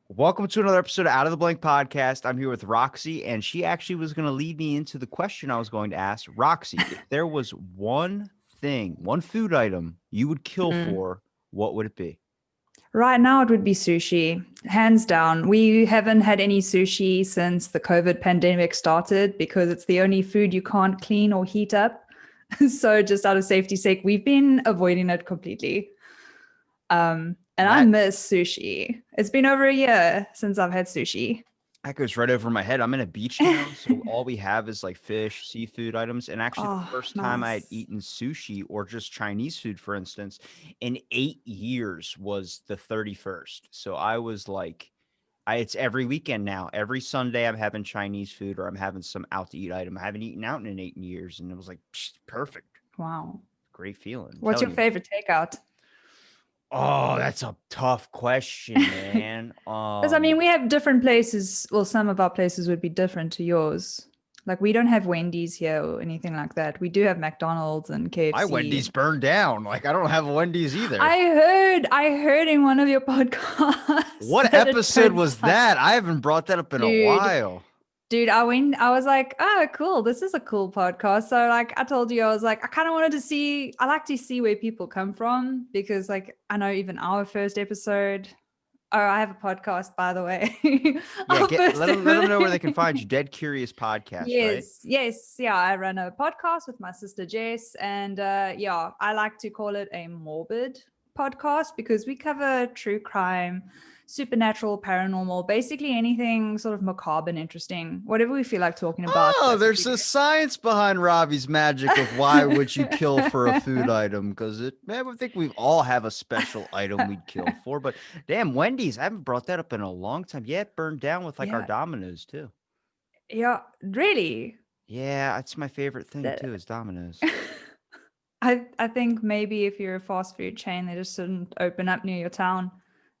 Welcome to another episode of Out of the Blank podcast. I'm here with Roxy, and she actually was going to lead me into the question I was going to ask. Roxy, if there was one thing, one food item you would kill Mm. for, what would it be? Right now, it would be sushi, hands down. We haven't had any sushi since the COVID pandemic started because it's the only food you can't clean or heat up. So, just out of safety's sake, we've been avoiding it completely. And I That miss sushi. It's been over a year since I've had sushi. that goes right over my head. I'm in a beach town, so all we have is like fish, seafood items. And actually, the Oh, first time I had nice. eaten sushi or just Chinese food, for instance, in 8 years was the 31st. So I was like, it's every weekend now. Every Sunday, I'm having Chinese food or I'm having some out to eat item. I haven't eaten out in 8 years, and it was like perfect, Wow. great feeling. I'm What's telling your you. favorite takeout? Oh, that's a tough question, man. Because I mean, we have different places. Well, some of our places would be different to yours. Like we don't have Wendy's here or anything like that. We do have McDonald's and My KFC. Wendy's burned down. Like I don't have a Wendy's either. I heard in one of your podcasts What that it episode burned was down. that? I haven't brought that up in a Dude, while. dude, I was like, oh, cool. This is a cool podcast. So like I told you, I was like, I kind of wanted to see, I like to see where people come from because like I know even our first episode. Oh, I have a podcast, by the way. Yeah, Our get first let them know where they can episode. find you. Dead Curious Podcast, right? Yes. Yeah, I run a podcast with my sister Jess, and yeah, I like to call it a morbid podcast because we cover true crime, supernatural, paranormal, basically anything sort of macabre and interesting, whatever we feel like talking about. Oh, That's what we there's do. a science behind Robbie's magic of why would you kill for a food item? Because man, I think we all have a special item we'd kill for. But damn, Wendy's, I haven't brought that up in a long time. Yeah, it burned down with like our Yeah, Domino's too. yeah, really. Yeah, it's my favorite thing That too, is Domino's. I think maybe if you're a fast food chain, they just shouldn't open up near your town.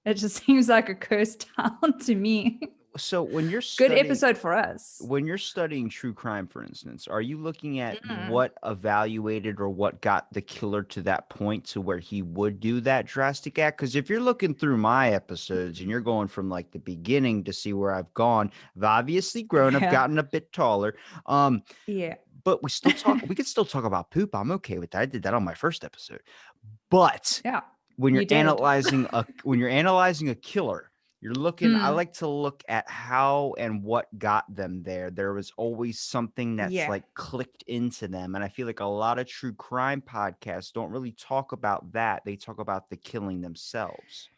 It just seems like a cursed town to me. So Good episode for us. when you're studying true crime, for instance, are you looking at Mm. what evaluated or what got the killer to that point to where he would do that drastic act? Because if you're looking through my episodes and you're going from like the beginning to see where I've gone, I've obviously grown, I've Yeah. gotten a bit taller. Um, Yeah. but we could still talk about poop. I'm okay with that. I did that on my first episode. But Yeah. when You you're did. analyzing a killer, you're looking, I Mm. like to look at how and what got them there. There was always something that's Yeah. like clicked into them, and I feel like a lot of true crime podcasts don't really talk about that. They talk about the killing themselves.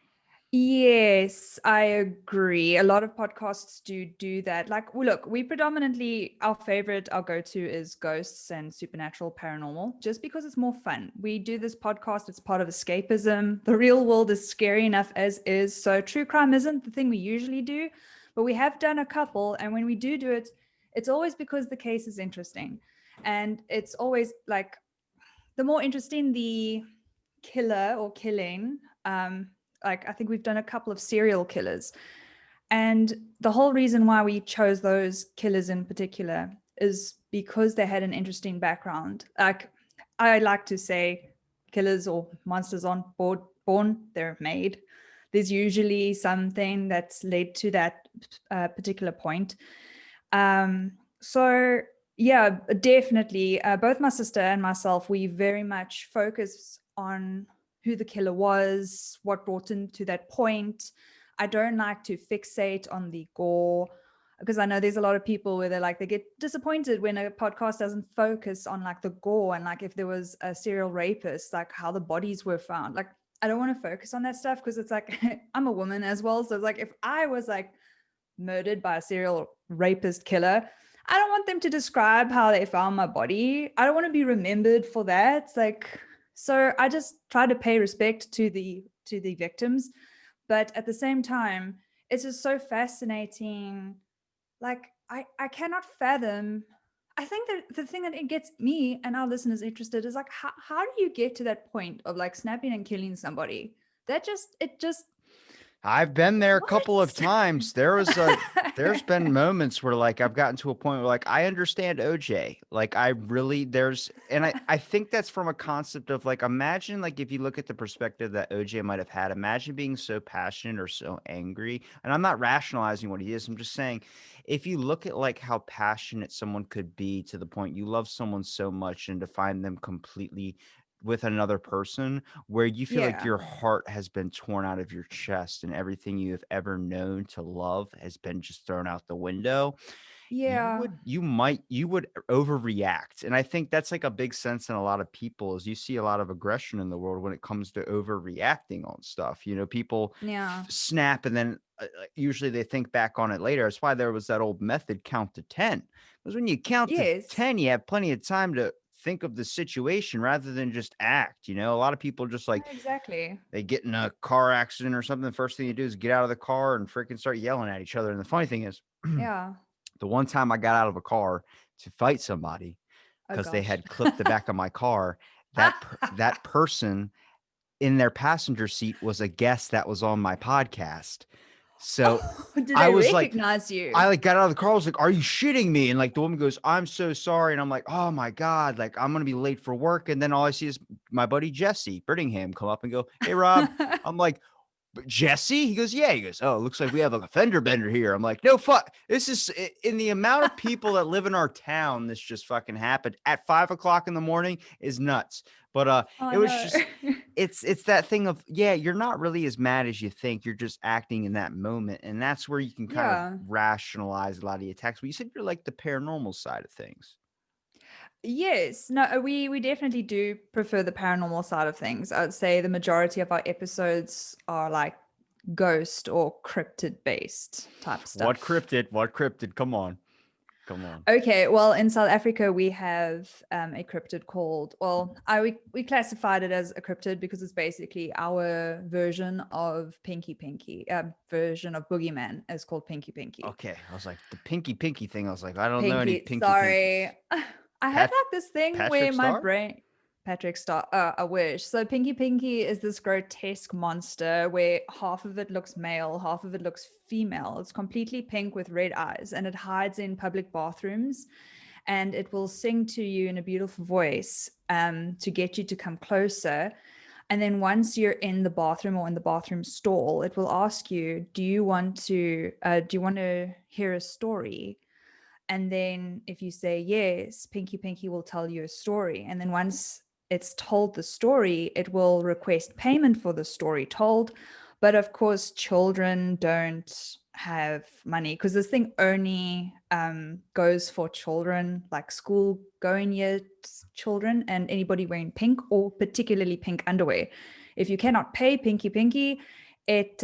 Yes, I agree. A lot of podcasts do that. Like, well, look, we predominantly, our favorite, our go-to is ghosts and supernatural paranormal, just because it's more fun. We do this podcast, it's part of escapism. The real world is scary enough as is. So true crime isn't the thing we usually do, but we have done a couple. And when we do it, it's always because the case is interesting. And it's always like the more interesting the killer or killing, like I think we've done a couple of serial killers. And the whole reason why we chose those killers in particular is because they had an interesting background. Like I like to say, killers or monsters aren't born, they're made. There's usually something that's led to that particular point. So yeah, definitely. Both my sister and myself, we very much focus on who the killer was, what brought him to that point. I don't like to fixate on the gore because I know there's a lot of people where they're like, they get disappointed when a podcast doesn't focus on like the gore and like if there was a serial rapist, like how the bodies were found. Like, I don't want to focus on that stuff because it's like, I'm a woman as well. So it's like, if I was like murdered by a serial rapist killer, I don't want them to describe how they found my body. I don't want to be remembered for that. It's like, so I just try to pay respect to the victims, but at the same time, it's just so fascinating. Like I cannot fathom. I think that the thing that it gets me and our listeners interested is like how do you get to that point of like snapping and killing somebody? That just it just I've been there a couple of what? times. There was a there's been moments where like I've gotten to a point where like I understand OJ. Like I really I think that's from a concept of like imagine like if you look at the perspective that OJ might have had, imagine being so passionate or so angry. And I'm not rationalizing what he is. I'm just saying if you look at like how passionate someone could be to the point you love someone so much and to find them completely with another person where you feel like Yeah. your heart has been torn out of your chest and everything you have ever known to love has been just thrown out the window, Yeah. you would overreact. And I think that's like a big sense in a lot of people is you see a lot of aggression in the world when it comes to overreacting on stuff. You know, people Yeah. snap and then usually they think back on it later. That's why there was that old method, count to 10. Because when you count to Yes. 10, you have plenty of time to think of the situation rather than just act. You know, a lot of people just No, like exactly. they get in a car accident or something. The first thing you do is get out of the car and freaking start yelling at each other. And the funny thing is, Yeah. the one time I got out of a car to fight somebody Oh because they gosh. had clipped the back of my car, that person in their passenger seat was a guest that was on my podcast. So Oh, do I they was like, recognize you? I like got out of the car. I was like, "Are you shitting me?" And like the woman goes, "I'm so sorry." And I'm like, "Oh my god!" Like I'm gonna be late for work. And then all I see is my buddy Jesse Brittingham come up and go, "Hey Rob." I'm like, "But Jesse?" He goes, "Yeah." He goes, "Oh, it looks like we have like a fender bender here." I'm like, "No fuck. This is in the amount of people that live in our town. This just fucking happened at 5 o'clock in the morning is nuts." But Oh it was no. just it's that thing of yeah, you're not really as mad as you think. You're just acting in that moment, and that's where you can kind of Yeah. rationalize a lot of the attacks. But you said you're like the paranormal side of things. Yes. No, we definitely do prefer the paranormal side of things. I would say the majority of our episodes are like ghost or cryptid based type What stuff. cryptid? What cryptid? Come on, come on. Okay, well, in South Africa, we have a cryptid called, well, we classified it as a cryptid because it's basically our version of Pinky Pinky, version of Boogeyman is called Pinky Pinky. Okay, I was like the pinky thing. I was like, I don't know any Pinky, pinky sorry. pinkies. I have Pat like this thing where Patrick my Star? brain, Patrick Star, I wish. So Pinky Pinky is this grotesque monster where half of it looks male, half of it looks female. It's completely pink with red eyes, and it hides in public bathrooms, and it will sing to you in a beautiful voice to get you to come closer. And then once you're in the bathroom or in the bathroom stall, it will ask you, do you want to hear a story? And then if you say yes, Pinky Pinky will tell you a story. And then once it's told the story, it will request payment for the story told. But of course, children don't have money because this thing only goes for children, like school going year children and anybody wearing pink or particularly pink underwear. If you cannot pay Pinky Pinky, it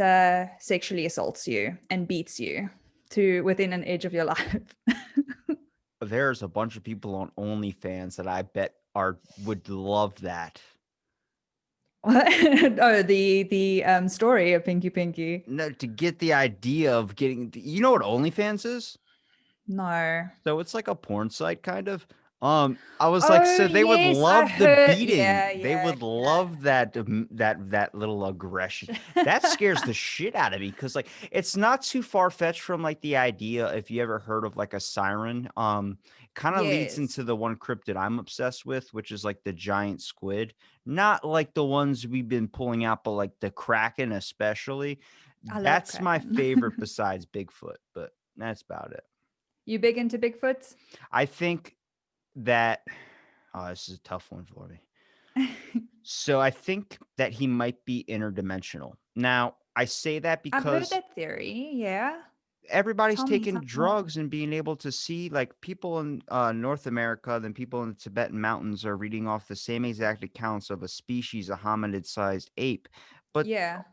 sexually assaults you and beats you to within an edge of your life. There's a bunch of people on OnlyFans that I bet are would love that. Oh, the story of Pinky Pinky. No, to get the idea of getting, you know what OnlyFans is? No. So it's like a porn site kind of. I was like, Oh so they would yes, I love the heard. beating. Yeah, They yeah, would love that that little aggression. That scares the shit out of me because like it's not too far fetched from like the idea if you ever heard of like a siren. Kind of leads yes. into the one cryptid I'm obsessed with, which is like the giant squid. Not like the ones we've been pulling out, but like the kraken especially. I love That's my Kraken. favorite besides Bigfoot, but that's about it. You big into Bigfoot? I think that this is a tough one for me. So I think that he might be interdimensional. Now, I say that I've heard because that theory. Yeah. everybody's taking Tell me more. drugs and being able to see like people in North America, then people in the Tibetan mountains are reading off the same exact accounts of a species, a hominid-sized ape. But Yeah.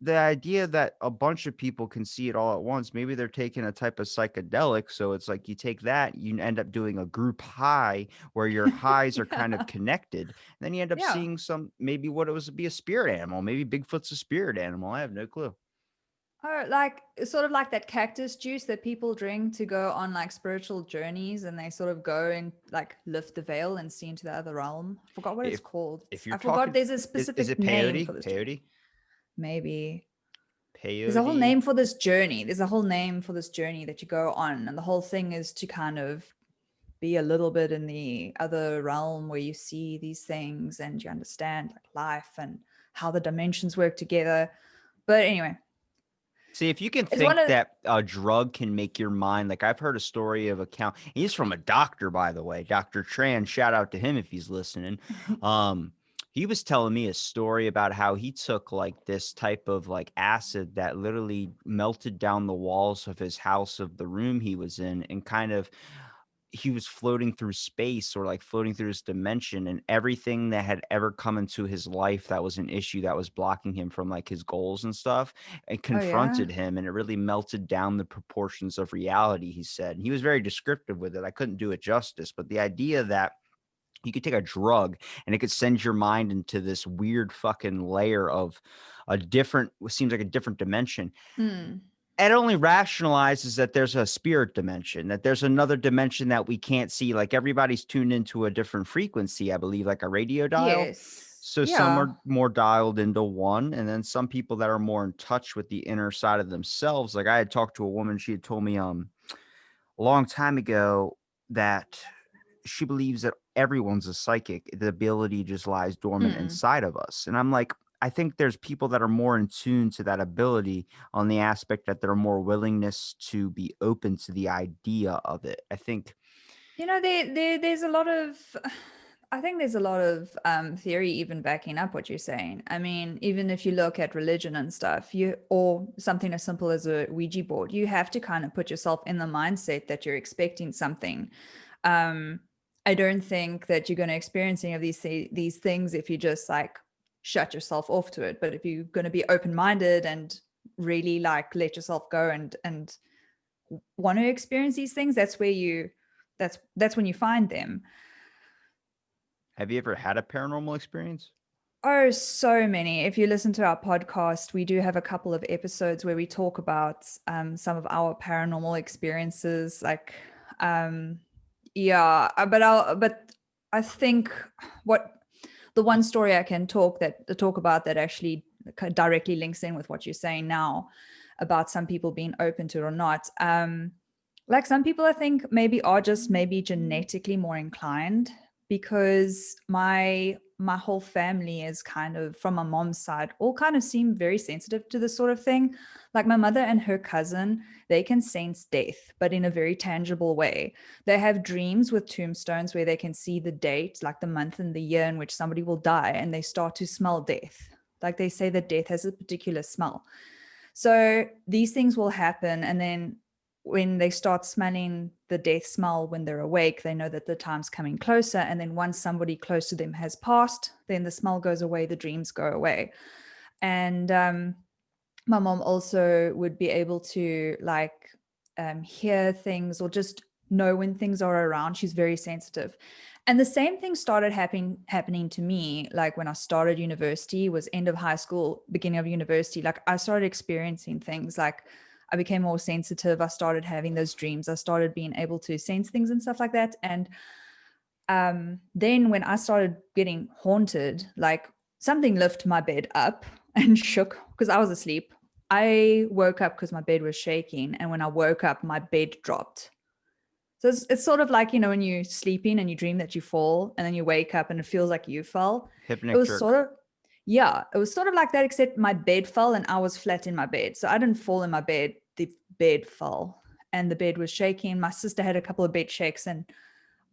the idea that a bunch of people can see it all at once, maybe they're taking a type of psychedelic. So it's like you take that, you end up doing a group high where your highs are kind of Yeah. connected. And then you end up Yeah. seeing maybe what it was to be a spirit animal. Maybe Bigfoot's a spirit animal. I have no clue. Oh, like sort of like that cactus juice that people drink to go on like spiritual journeys and they sort of go and like lift the veil and see into the other realm. I forgot what it's If called. if you're I forgot talking, there's a is specific it name for peyote? this drink. Peyote? Maybe. There's a whole Peyote. name for this journey. There's a whole name for this journey that you go on. And the whole thing is to kind of be a little bit in the other realm where you see these things and you understand like life and how the dimensions work together. But anyway, See, if you can it's one think of that a drug can make your mind, like I've heard a story of a count. He's from a doctor, by the way, Dr. Tran. Shout out to him if he's listening. Um, he was telling me a story about how he took like this type of like acid that literally melted down the walls of his house, of the room he was in, and kind of he was floating through space or like floating through this dimension, and everything that had ever come into his life that was an issue that was blocking him from like his goals and stuff, and oh yeah. confronted him, and it really melted down the proportions of reality, he said. And he was very descriptive with it. I couldn't do it justice, but the idea that you could take a drug and it could send your mind into this weird fucking layer of a different, what seems like a different dimension, Mm. it only rationalizes that there's a spirit dimension, that there's another dimension that we can't see. Like everybody's tuned into a different frequency, I believe, like a radio dial. Yes. So some Yeah. are more dialed into one, and then some people that are more in touch with the inner side of themselves. Like I had talked to a woman, she had told me a long time ago that she believes that everyone's a psychic. The ability just lies dormant Mm. inside of us. And I'm like, I think there's people that are more in tune to that ability on the aspect that they're more willingness to be open to the idea of it. I think. You know, there's a lot of, I think there's a lot of theory even backing up what you're saying. I mean, even if you look at religion and stuff, you or something as simple as a Ouija board, you have to kind of put yourself in the mindset that you're expecting something. Um, I don't think that you're going to experience any of these things if you just like shut yourself off to it. But if you're going to be open minded and really like let yourself go and want to experience these things, that's where you that's when you find them. Have you ever had a paranormal experience? Oh, so many. If you listen to our podcast, we do have a couple of episodes where we talk about some of our paranormal experiences. Like, yeah, but I think what the one story I can talk about that actually directly links in with what you're saying now about some people being open to it or not. Like some people, I think maybe are just maybe genetically more inclined because my whole family is kind of from my mom's side all kind of seem very sensitive to this sort of thing. Like my mother and her cousin, they can sense death but in a very tangible way. They have dreams with tombstones where they can see the date, like the month and the year in which somebody will die, and they start to smell death. Like they say that death has a particular smell. So these things will happen, and then when they start smelling the death smell when they're awake, they know that the time's coming closer. And then once somebody close to them has passed, then the smell goes away, the dreams go away. And my mom also would be able to like hear things or just know when things are around. She's very sensitive. And the same thing started happening to me, like when I started university, was end of high school, beginning of university. Like I started experiencing things, like I became more sensitive. I started having those dreams. I started being able to sense things and stuff like that. And then when I started getting haunted, like something lifted my bed up and shook because I was asleep. I woke up because my bed was shaking. And when I woke up, my bed dropped. So it's sort of like, you know, when you're sleeping and you dream that you fall and then you wake up and it feels like you fell. It was Hypnic sort of, yeah, it was sort of like that, except my bed fell and I was flat in my bed. So I didn't fall in my bed. The bed fell and the bed was shaking. My sister had a couple of bed shakes and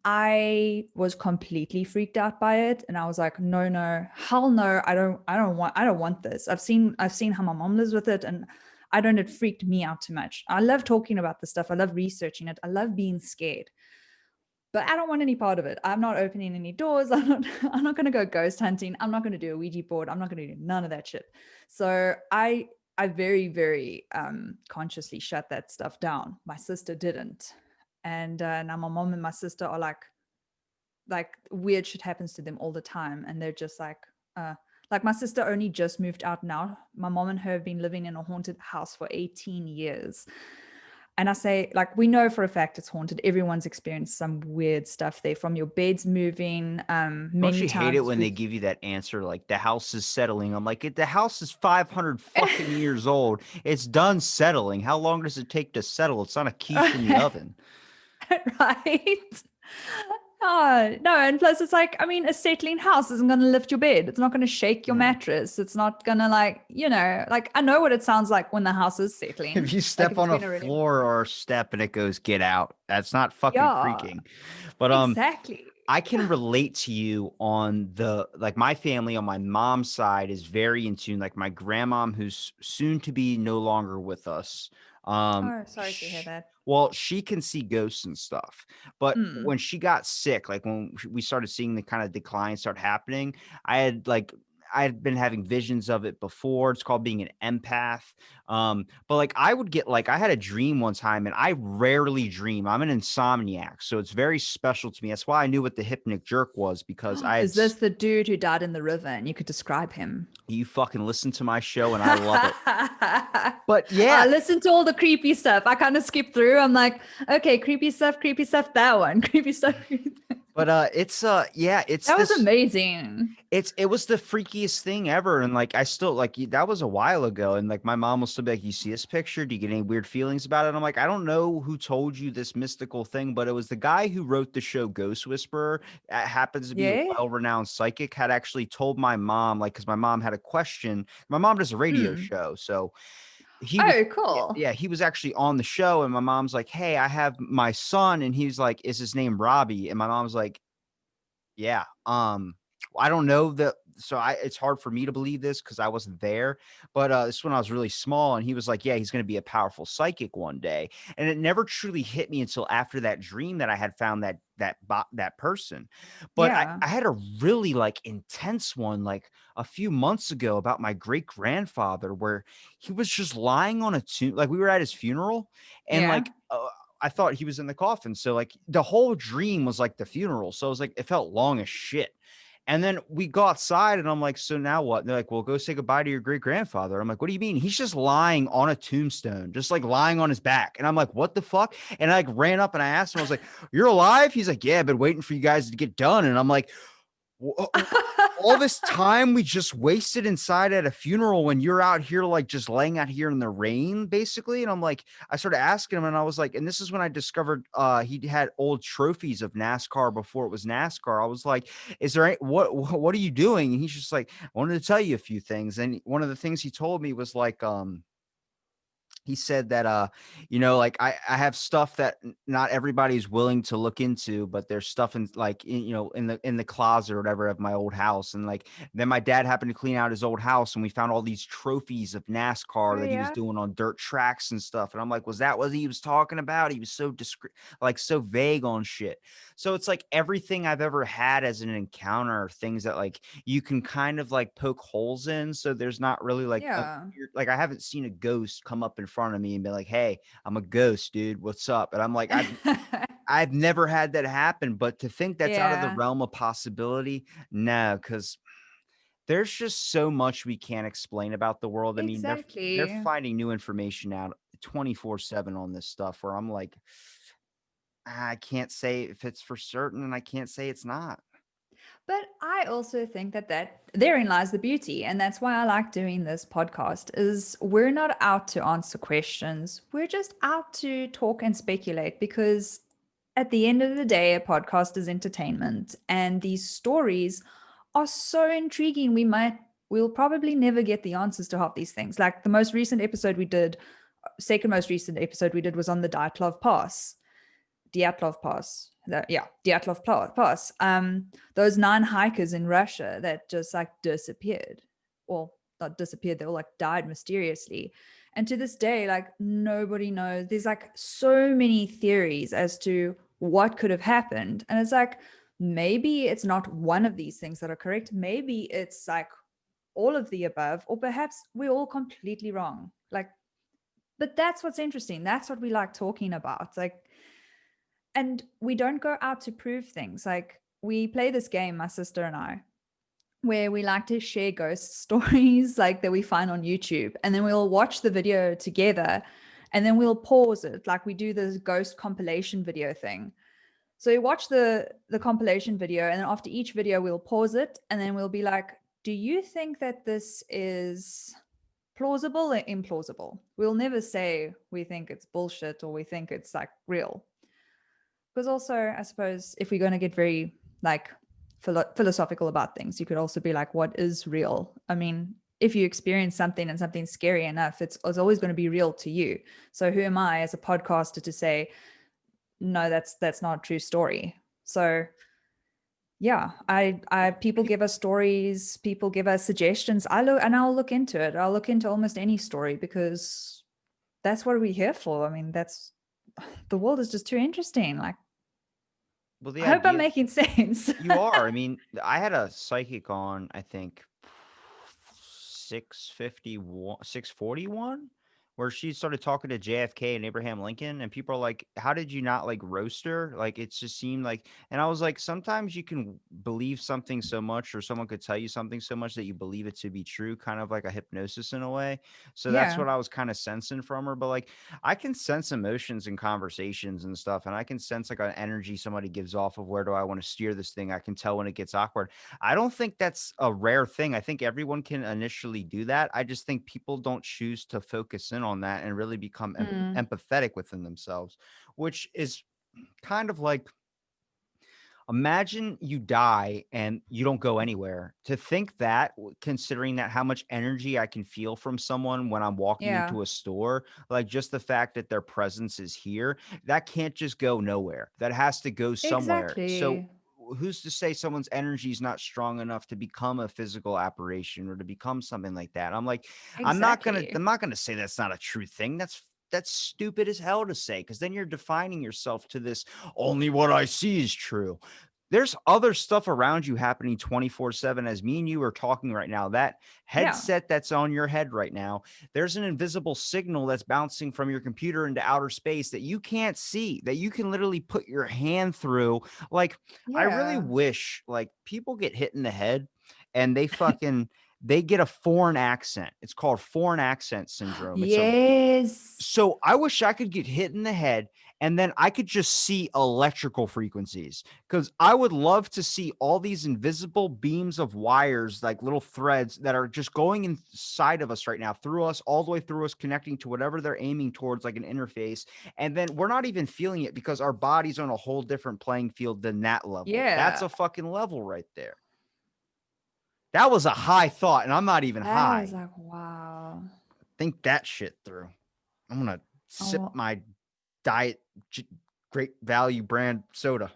I was completely freaked out by it. And I was like, no, no, hell no, I don't want this. I've seen how my mom lives with it and I don't, it freaked me out too much. I love talking about this stuff. I love researching it. I love being scared, but I don't want any part of it. I'm not opening any doors. I'm not going to go ghost hunting. I'm not going to do a Ouija board. I'm not going to do none of that shit. So I very, very consciously shut that stuff down. My sister didn't. And now my mom and my sister are like weird shit happens to them all the time. And they're just like my sister only just moved out now. My mom and her have been living in a haunted house for 18 years. And I say, like, we know for a fact it's haunted. Everyone's experienced some weird stuff there, from your beds moving. Don't Many you hate it times when they we've give you that answer like the house is settling? I'm like, the house is 500 fucking years old. It's done settling. How long does it take to settle? It's not a quiche in the oven. right? Oh, no, and plus it's like, I mean, a settling house isn't going to lift your bed. It's not going to shake your Yeah. mattress. It's not going to, like, like, I know what it sounds like when the house is If settling. you Like step if it's on a been a really, floor or a step and it goes, get out. That's not fucking yeah, creaking. But exactly. I can relate to you on the like my family on my mom's side is very in tune. Like my grandmom, who's soon to be no longer with us. Oh, sorry to hear that. Well, she can see ghosts and stuff, but Mm, when she got sick, like when we started seeing the kind of decline start happening, I had like I had been having visions of it before. It's called being an empath. But like I would get like I had a dream one time, and I rarely dream. I'm an insomniac, so it's very special to me. That's why I knew what the hypnic jerk was because is this the dude who died in the river and you could describe him? you fucking listen to my show and I love it. But I yeah, listen to all the creepy stuff. I kind of skip through. I'm like, okay, creepy stuff, that one. Creepy stuff. but it's yeah, it's That was this amazing. it was the freakiest thing ever, and like I still like that was a while ago, and like my mom will still be like, "You see this picture? Do you get any weird feelings about it?" And I'm like, "I don't know who told you this mystical thing, but it was the guy who wrote the show Ghost Whisperer. Happens to be a Yeah. well-renowned psychic. Had actually told my mom like because my mom had a question. My mom does a radio Mm. show, so he was Oh, yeah, cool. yeah, he was actually on the show, and my mom's like, "Hey, I have my son," and he's like, "Is his name Robbie?" And my mom's like, yeah. I don't know that so I it's hard for me to believe this because I wasn't there. But this is when I was really small and he was like, yeah, he's gonna be a powerful psychic one day. And it never truly hit me until after that dream that I had found that person. But Yeah. I had a really like intense one like a few months ago about my great grandfather where he was just lying on a tomb. Like we were at his funeral and Yeah. like I thought he was in the coffin. So like the whole dream was like the funeral. So it was like it felt long as shit. And then we go outside and I'm like, so now what? And they're like, well, go say goodbye to your great grandfather. I'm like, what do you mean? He's just lying on a tombstone, just like lying on his back. And I'm like, what the fuck? And I like ran up and I asked him, I was like, you're alive? He's like, yeah, I've been waiting for you guys to get done. And I'm like, all this time we just wasted inside at a funeral when you're out here like just laying out here in the rain basically. And I'm like, I started asking him and I was like, and this is when I discovered he had old trophies of NASCAR before it was NASCAR. I was like, is there any, what are you doing? And he's just like, I wanted to tell you a few things. And one of the things he told me was like he said that like I have stuff that not everybody's willing to look into, but there's stuff in like in the closet or whatever of my old house. And like then my dad happened to clean out his old house and we found all these trophies of NASCAR Oh, that he was yeah. doing on dirt tracks and stuff. And I'm like, was that what he was talking about? He was so discreet, like so vague on shit. So it's like everything I've ever had as an encounter are things that like you can kind of like poke holes in. So there's not really like Yeah. like I haven't seen a ghost come up in front of me and be like, "Hey, I'm a ghost, dude. What's up?" And I'm like, I've never had that happen, but to think that's out of the Yeah. realm of possibility, no, because there's just so much we can't explain about the world. I mean, they're Exactly. finding new information out 24/7 on this stuff where I'm like, I can't say if it's for certain and I can't say it's not. But I also think that therein lies the beauty, and that's why I like doing this podcast. Is we're not out to answer questions. We're just out to talk and speculate because at the end of the day, a podcast is entertainment, and these stories are so intriguing. We'll probably never get the answers to half these things. Like the most recent episode we did, second most recent episode we did was on the Dyatlov Pass. Dyatlov Pass. Dyatlov Pass. Those 9 hikers in Russia that just like disappeared. Well, not disappeared, they all like died mysteriously. And to this day, like nobody knows. There's like so many theories as to what could have happened. And it's like, maybe it's not one of these things that are correct. Maybe it's like all of the above, or perhaps we're all completely wrong. Like, but that's what's interesting. That's what we like talking about. Like, and we don't go out to prove things. Like we play this game, my sister and I, where we like to share ghost stories like that we find on YouTube, and then we'll watch the video together and then we'll pause it, like we do this ghost compilation video thing. So you watch the compilation video, and then after each video we'll pause it, and then we'll be like, do you think that this is plausible or implausible? We'll never say we think it's bullshit or we think it's like real. Because also, I suppose if we're going to get very like philosophical about things, you could also be like, what is real? I mean, if you experience something and something's scary enough, it's always going to be real to you. So who am I as a podcaster to say, no, that's not a true story? So yeah, I people give us stories, people give us suggestions. I'll look into it. I'll look into almost any story, because that's what we're here for. I mean, that's the world is just too interesting. Like, Well, I the hope I'm idea making sense. you are. I mean, I had a psychic on, I think 651, 641, where she started talking to JFK and Abraham Lincoln, and people are like, how did you not like roast her? Like, it just seemed like, and I was like, sometimes you can believe something so much, or someone could tell you something so much that you believe it to be true, kind of like a hypnosis in a way. So that's Yeah. what I was kind of sensing from her. But like, I can sense emotions in conversations and stuff, and I can sense like an energy somebody gives off of where do I want to steer this thing. I can tell when it gets awkward. I don't think that's a rare thing. I think everyone can initially do that. I just think people don't choose to focus in on that and really become Mm, empathetic within themselves, which is kind of like, imagine you die and you don't go anywhere. To think that, considering that how much energy I can feel from someone when I'm walking yeah. into a store, like just the fact that their presence is here, that can't just go nowhere. That has to go somewhere. So Exactly. who's to say someone's energy is not strong enough to become a physical apparition or to become something like that? I'm like, Exactly. I'm not gonna say that's not a true thing. That's stupid as hell to say, because then you're defining yourself to this only what I see is true. There's other stuff around you happening 24/7, as me and you are talking right now. That Yeah. headset that's on your head right now, there's an invisible signal that's bouncing from your computer into outer space that you can't see, that you can literally put your hand through. Like, I really Yeah. wish like people get hit in the head and they get a foreign accent. It's called foreign accent syndrome. It's a Yes. So I wish I could get hit in the head and then I could just see electrical frequencies, because I would love to see all these invisible beams of wires, like little threads that are just going inside of us right now, through us, all the way through us, connecting to whatever they're aiming towards, like an interface. And then we're not even feeling it because our body's on a whole different playing field than that level. That's Yeah. a fucking level right there. That was a high thought, and I'm not even I was high. like, wow. Think that shit through. I'm gonna sip Oh. my diet great value brand soda.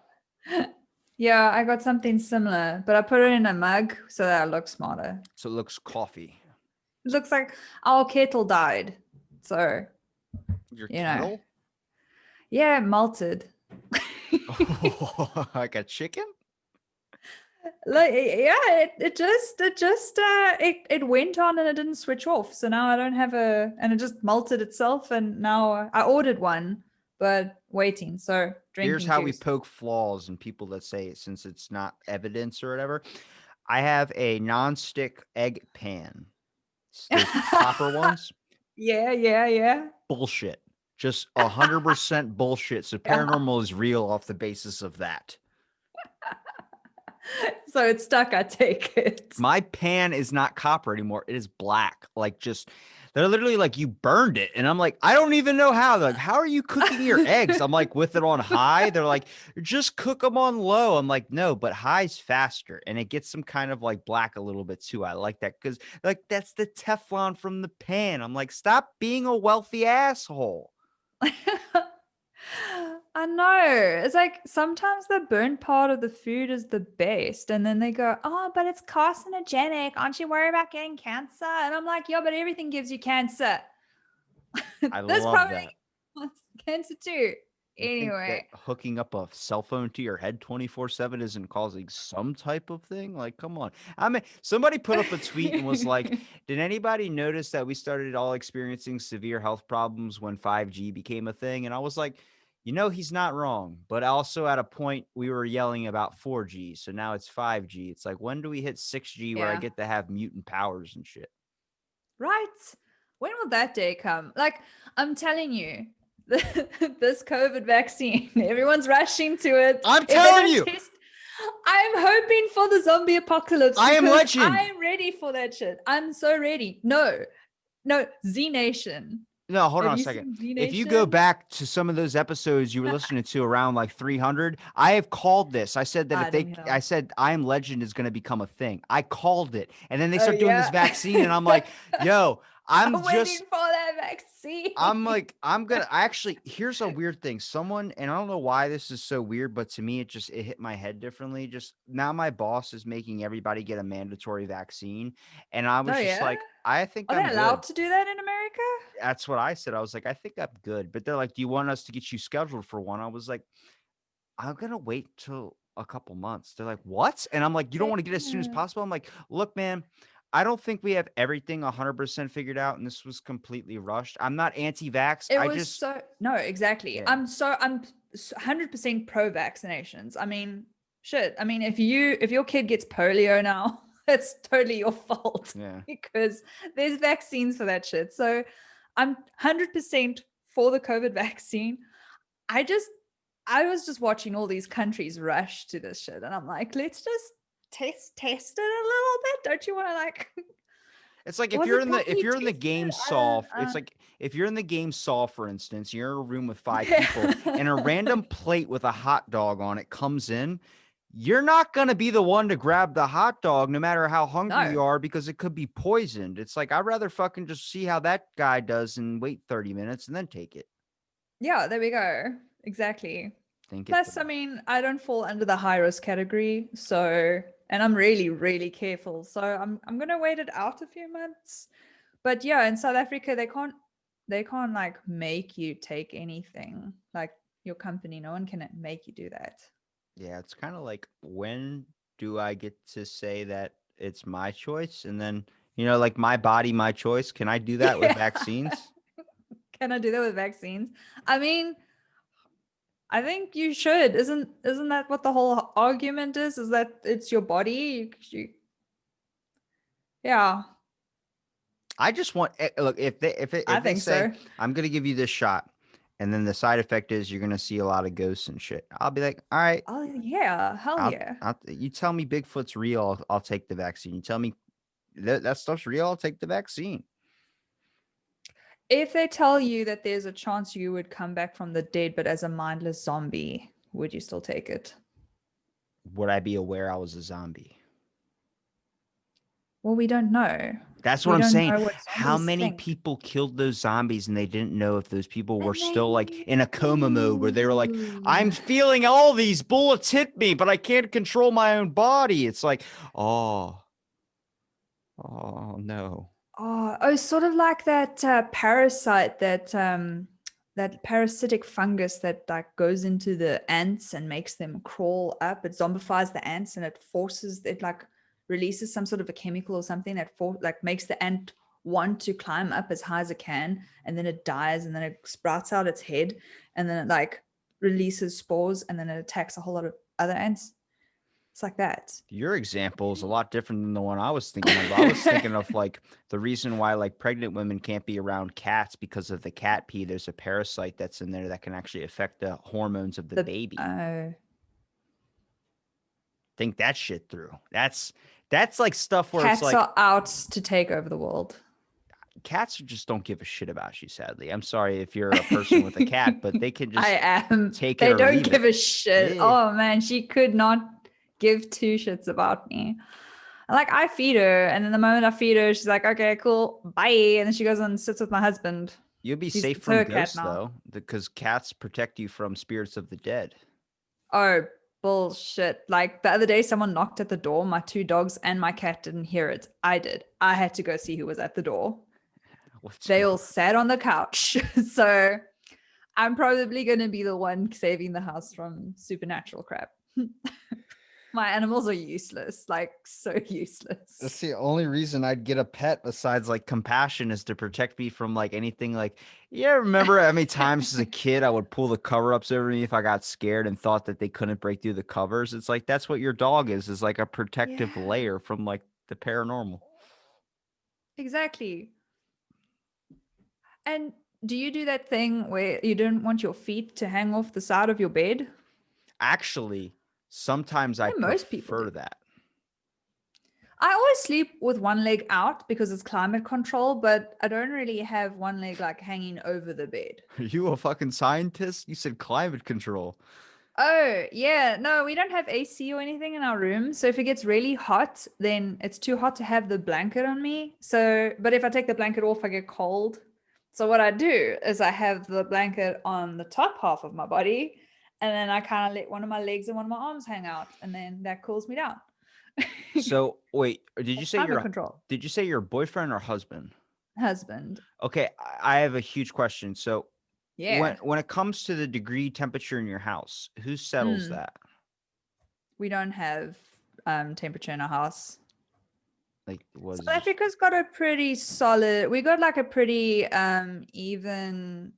Yeah, I got something similar, but I put it in a mug so that I look smarter. So it looks coffee. It looks like our kettle died. So, Your you know, kettle? yeah, it melted. Oh, like a chicken? Like, yeah, it went on and it didn't switch off. So now I don't have and it just melted itself. And now I ordered one, but waiting. So Here's drinking how we juice. poke flaws in people that say it, since it's not evidence or whatever. I have a non-stick egg pan. It's those copper ones. Yeah, yeah, yeah. Bullshit. Just 100% bullshit. So Yeah. paranormal is real off the basis of that. So it's stuck, I take it. My pan is not copper anymore. It is black. Like, just they're literally like, you burned it. And I'm like, I don't even know how. They're like, how are you cooking your eggs? I'm like, with it on high. They're like, just cook them on low. I'm like, no, but high's faster. And it gets some kind of like black a little bit too. I like that because like that's the Teflon from the pan. I'm like, stop being a wealthy asshole. I know. It's like sometimes the burnt part of the food is the best. And then they go, oh, but it's carcinogenic. Aren't you worried about getting cancer? And I'm like, yeah, but everything gives you cancer. I This love probably that. wants cancer too. You think that Anyway, hooking up a cell phone to your head 24/7 isn't causing some type of thing? Like, come on. I mean, somebody put up a tweet and was like, did anybody notice that we started all experiencing severe health problems when 5G became a thing? And I was like, he's not wrong. But also at a point, we were yelling about 4G. So now it's 5G. It's like, when do we hit 6G where I yeah, get to have mutant powers and shit? right. When will that day come? Like, I'm telling you, this COVID vaccine, everyone's rushing to it. I'm If they telling don't you, test, I'm hoping for the zombie apocalypse I am because legend. I'm ready for that shit. I'm so ready. No, Z Nation. No, hold Have on a you second. seen Z If you go Nation? back to some of those episodes you were listening to around like 300, I have called this. I said that if I they, don't I know. said I Am Legend is going to become a thing. I called it. And then they Oh start doing this yeah. vaccine, and I'm like, yo, I'm I'm waiting just for that vaccine. I actually, here's a weird thing. Someone, and I don't know why this is so weird, but to me, it hit my head differently. Just now, my boss is making everybody get a mandatory vaccine. And I Oh was just yeah. like, I think Are they I'm good. allowed to do that in America? That's what I said. I was like, I think I'm good. But they're like, do you want us to get you scheduled for one? I was like, I'm going to wait till a couple months. They're like, what? And I'm like, you don't want to get it as soon as Damn. possible? I'm like, look, man, I don't think we have everything 100% figured out. And this was completely rushed. I'm not anti vax. It I was just, so no, exactly. yeah, I'm 100% pro vaccinations. I mean, shit. I mean, if your kid gets polio now, it's totally your fault yeah. because there's vaccines for that shit. So I'm 100% for the COVID vaccine. I just I was just watching all these countries rush to this shit, and I'm like, let's just test it a little bit. Don't you want to like? It's like Was it if properly you're in the tested? game I don't. Saw, it's like if you're in the game Saw, for instance, you're in a room with 5 people Yeah. and a random plate with a hot dog on it comes in, you're not going to be the one to grab the hot dog no matter how hungry No. you are because it could be poisoned. It's like I'd rather fucking just see how that guy does and wait 30 minutes and then take it. Yeah, there we go. Exactly. Think it Plus, through. I mean, I don't fall under the high risk category, so and I'm really, really careful. So I'm gonna wait it out a few months. But yeah, in South Africa, they can't like make you take anything. Like your company, no one can make you do that. Yeah, it's kind of like, when do I get to say that it's my choice? And then, like my body, my choice. Can I do that with Yeah. vaccines? Can I do that with vaccines? I mean, I think you should. Isn't that what the whole argument is? Is that it's your body? Yeah, I just want, look, I if they think say so. I'm gonna give you this shot, and then the side effect is you're gonna see a lot of ghosts and shit, I'll be like, all right, Oh yeah, hell yeah. you tell me Bigfoot's real, I'll take the vaccine. You tell me that stuff's real, I'll take the vaccine. If they tell you that there's a chance you would come back from the dead, but as a mindless zombie, would you still take it? Would I be aware I was a zombie? Well, we don't know. That's what We I'm don't saying. know what How zombies many think. people killed those zombies and they didn't know if those people were And they still like in a coma mode where they were like, knew. I'm feeling all these bullets hit me, but I can't control my own body. It's like, oh, oh no. Oh, sort of like that parasite that parasitic fungus that like goes into the ants and makes them crawl up. It zombifies the ants and it forces it like releases some sort of a chemical or something that like makes the ant want to climb up as high as it can, and then it dies and then it sprouts out its head and then it like releases spores and then it attacks a whole lot of other ants. It's like that. Your example is a lot different than the one I was thinking of. I was thinking of like the reason why like pregnant women can't be around cats because of the cat pee. There's a parasite that's in there that can actually affect the hormones of the The baby. Think that shit through. That's like stuff where it's cats like are out to take over the world. cats just don't give a shit about you, sadly. I'm sorry if you're a person with a cat, but they can just I am. take it They or don't leave give it. a shit. Yeah. Oh man, she could not give two shits about me. Like I feed her, and then the moment I feed her, she's like, "Okay, cool, bye," and then she goes and sits with my husband. You'll be He's safe it's from her cat ghosts now. though, because cats protect you from spirits of the dead. Oh bullshit! Like the other day, someone knocked at the door. My two dogs and my cat didn't hear it. I did. I had to go see who was at the door. What's They all wrong? sat on the couch, so I'm probably going to be the one saving the house from supernatural crap. My animals are useless, like so That's useless. the only reason I'd get a pet besides like compassion is to protect me from like anything like, yeah, remember how many times as a kid I would pull the cover ups over me if I got scared and thought that they couldn't break through the covers. It's like that's what your dog is like a protective Yeah, layer from like the paranormal. exactly. And do you do that thing where you don't want your feet to hang off the side of your bed? Actually, sometimes I I know most people do. prefer that. I always sleep with one leg out because it's climate control, but I don't really have one leg like hanging over the bed. Are you a fucking scientist? You said climate control. Oh, yeah. No, we don't have AC or anything in our room. So if it gets really hot, then it's too hot to have the blanket on me. So, but if I take the blanket off, I get cold. So what I do is I have the blanket on the top half of my body, and then I kind of let one of my legs and one of my arms hang out, and then that cools me down. So wait, That's climate control. did you say your boyfriend or husband? Husband. Okay, I have a huge question. So Yeah. when it comes to the degree temperature in your house, who settles Mm, that? we don't have temperature in our house. Like, what South is just Africa's got a pretty solid, we got like a pretty even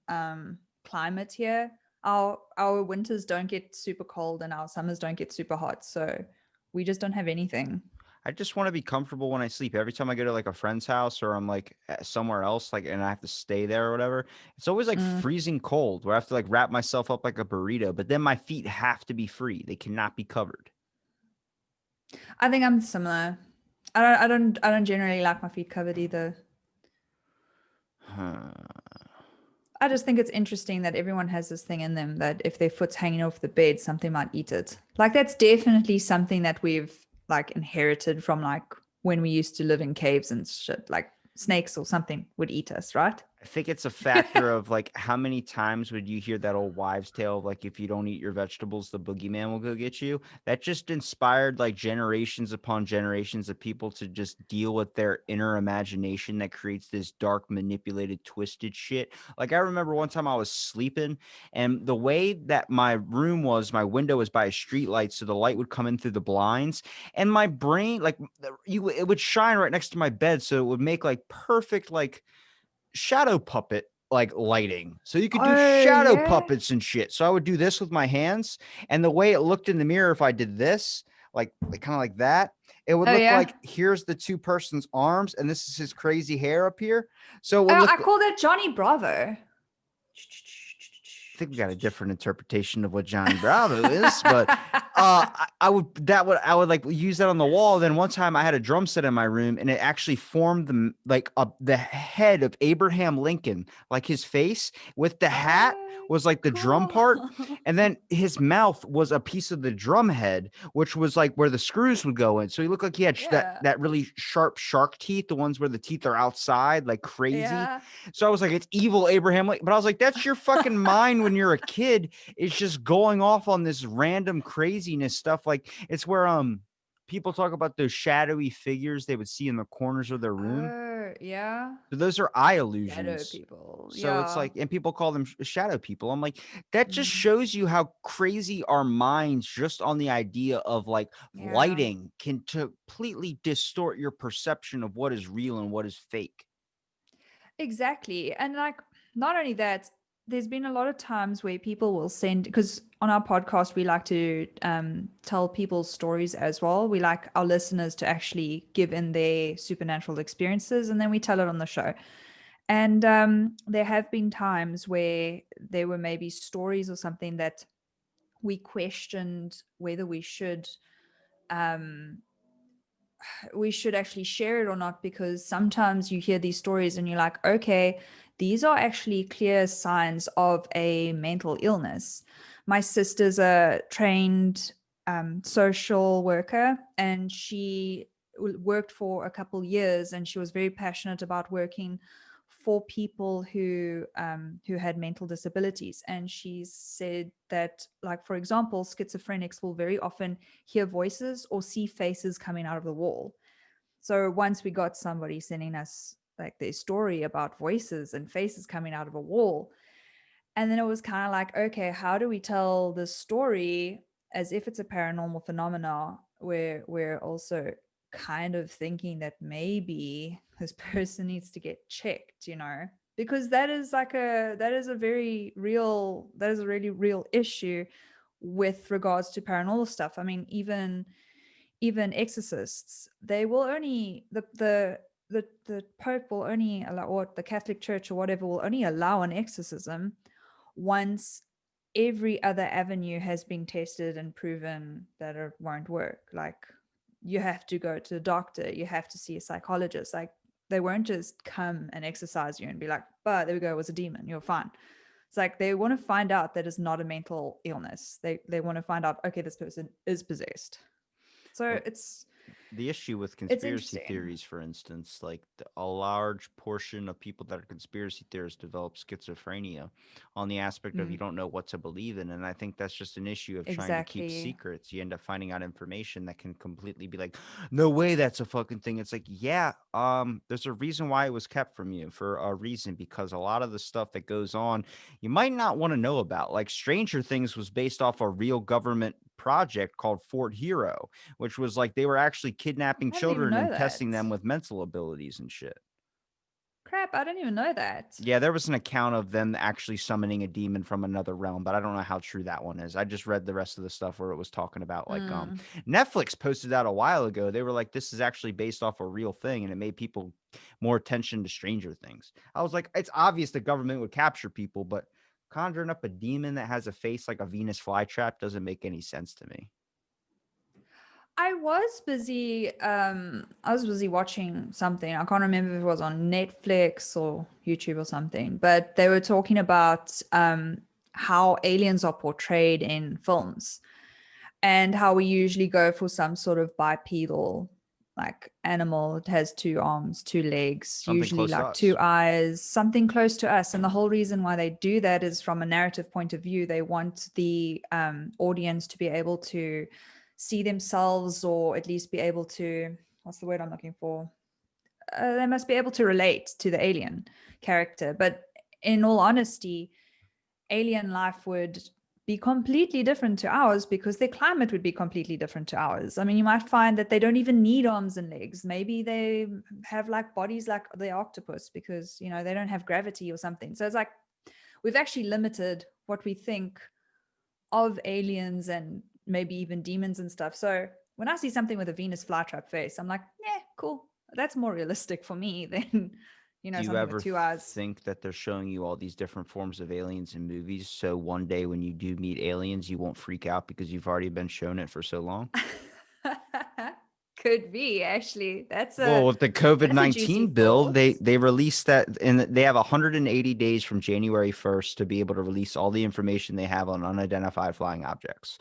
climate here. Our winters don't get super cold and our summers don't get super hot. So we just don't have anything. I just want to be comfortable when I sleep. Every time I go to like a friend's house or I'm like somewhere else, like, and I have to stay there or whatever, it's always like Mm, freezing cold where I have to like wrap myself up like a burrito, but then my feet have to be free. They cannot be covered. I think I'm similar. I don't generally like my feet covered either. Huh. I just think it's interesting that everyone has this thing in them that if their foot's hanging off the bed, something might eat it. Like that's definitely something that we've like inherited from like when we used to live in caves and shit. Like snakes or something would eat us, right? I think it's a factor of like how many times would you hear that old wives' tale of like if you don't eat your vegetables, the boogeyman will go get you. That just inspired like generations upon generations of people to just deal with their inner imagination that creates this dark, manipulated, twisted shit. Like I remember one time I was sleeping, and the way that my room was, my window was by a street light, so the light would come in through the blinds, and my brain like it would shine right next to my bed, so it would make like perfect like shadow puppet like lighting. So you could do Oh shadow yeah. puppets and shit. So I would do this with my hands, and the way it looked in the mirror, if I did this, like kind of like that, it would Oh look yeah. like here's the two person's arms, and this is his crazy hair up here. So it would Oh, look. I call that Johnny Bravo. I think we got a different interpretation of what Johnny Bravo is, but I would I would like use that on the wall. Then one time I had a drum set in my room, and it actually formed the head of Abraham Lincoln, like his face with the hat Oh, was like the drum cool. part, and then his mouth was a piece of the drum head, which was like where the screws would go in. So he looked like he had Yeah. that really sharp shark teeth, the ones where the teeth are outside, like crazy. Yeah. So I was like, it's evil Abraham Lincoln. But I was like, that's your fucking mind when you're a kid. It's just going off on this random craziness stuff. Like it's where people talk about those shadowy figures they would see in the corners of their room. Oh, yeah. So those are eye Shadow illusions. people. So it's Yeah. like, and people call them shadow people. I'm like, that just Mm, shows you how crazy our minds, just on the idea of like yeah. lighting, can completely distort your perception of what is real and what is fake. Exactly. And like, not only that, there's been a lot of times where people will send, because on our podcast, we like to tell people's stories as well. We like our listeners to actually give in their supernatural experiences and then we tell it on the show. And there have been times where there were maybe stories or something that we questioned whether um, we should actually share it or not, because sometimes you hear these stories and you're like, okay, these are actually clear signs of a mental illness. My sister's a trained social worker, and she worked for a couple years, and she was very passionate about working for people who had mental disabilities. And she said that, like, for example, schizophrenics will very often hear voices or see faces coming out of the wall. So once we got somebody sending us like their story about voices and faces coming out of a wall, and then it was kind of like, okay, how do we tell this story as if it's a paranormal phenomena, where we're also kind of thinking that maybe this person needs to get checked, because that is a very real, that is a really real issue with regards to paranormal stuff. I mean, even exorcists, they will only the the Pope will only allow, or the Catholic Church or whatever will only allow an exorcism once every other avenue has been tested and proven that it won't work. Like, you have to go to the doctor, you have to see a psychologist. Like, they won't just come and exercise you and be like, but there we go, it was a demon, you're fine. It's like they want to find out that it's not a mental illness. They want to find out, okay, this person is possessed. So Well, the issue with it's conspiracy interesting. theories, for instance, like a large portion of people that are conspiracy theorists develop schizophrenia on the aspect of you Mm, don't know what to believe in. And I think that's just an issue of trying to keep exactly. secrets. You end up finding out information that can completely be like, no way that's a fucking thing. It's like, yeah, there's a reason why it was kept from you for a reason, because a lot of the stuff that goes on you might not want to know about. Like Stranger Things was based off a real government project called Fort Hero, which was like they were actually kidnapping I didn't even children know and that. testing them with mental abilities and shit. Crap, I didn't even know that. Yeah, there was an account of them actually summoning a demon from another realm, but I don't know how true that one is. I just read the rest of the stuff where it was talking about like Mm. Netflix posted that a while ago. They were like, this is actually based off a real thing, and it made people more attention to Stranger Things. I was like, it's obvious the government would capture people, but conjuring up a demon that has a face like a Venus flytrap doesn't make any sense to me. I was busy watching something. I can't remember if it was on Netflix or YouTube or something, but they were talking about how aliens are portrayed in films and how we usually go for some sort of bipedal like animal. It has two arms, two legs, Something usually close to like two us. eyes, something close to us. And the whole reason why they do that is from a narrative point of view. They want the audience to be able to see themselves, or at least be able to, what's the word I'm looking for? They must be able to relate to the alien character. But in all honesty, alien life would be completely different to ours because their climate would be completely different to ours. I mean, you might find that they don't even need arms and legs. Maybe they have like bodies like the octopus because, you know, they don't have gravity or something. So it's like we've actually limited what we think of aliens and maybe even demons and stuff. So when I see something with a Venus flytrap face, I'm like, yeah, cool. That's more realistic for me than, you Do know, you something with ever two eyes. think that they're showing you all these different forms of aliens in movies, so one day when you do meet aliens, you won't freak out because you've already been shown it for so long? Could be actually. Well, with the COVID That's a 19 juicy bill, thought. they released that, and they have 180 days from January 1st to be able to release all the information they have on unidentified flying objects.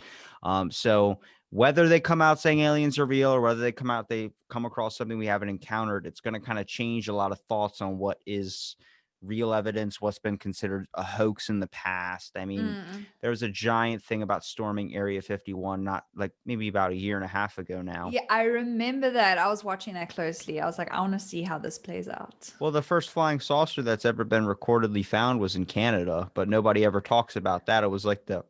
So whether they come out saying aliens are real or whether they come across something we haven't encountered, it's going to kind of change a lot of thoughts on what is real evidence, what's been considered a hoax in the past. I mean, Mm. there was a giant thing about storming Area 51, not like maybe about a year and a half ago now. Yeah, I remember that. I was watching that closely. I was like, I want to see how this plays out. Well, the first flying saucer that's ever been recordedly found was in Canada, but nobody ever talks about that. It was like the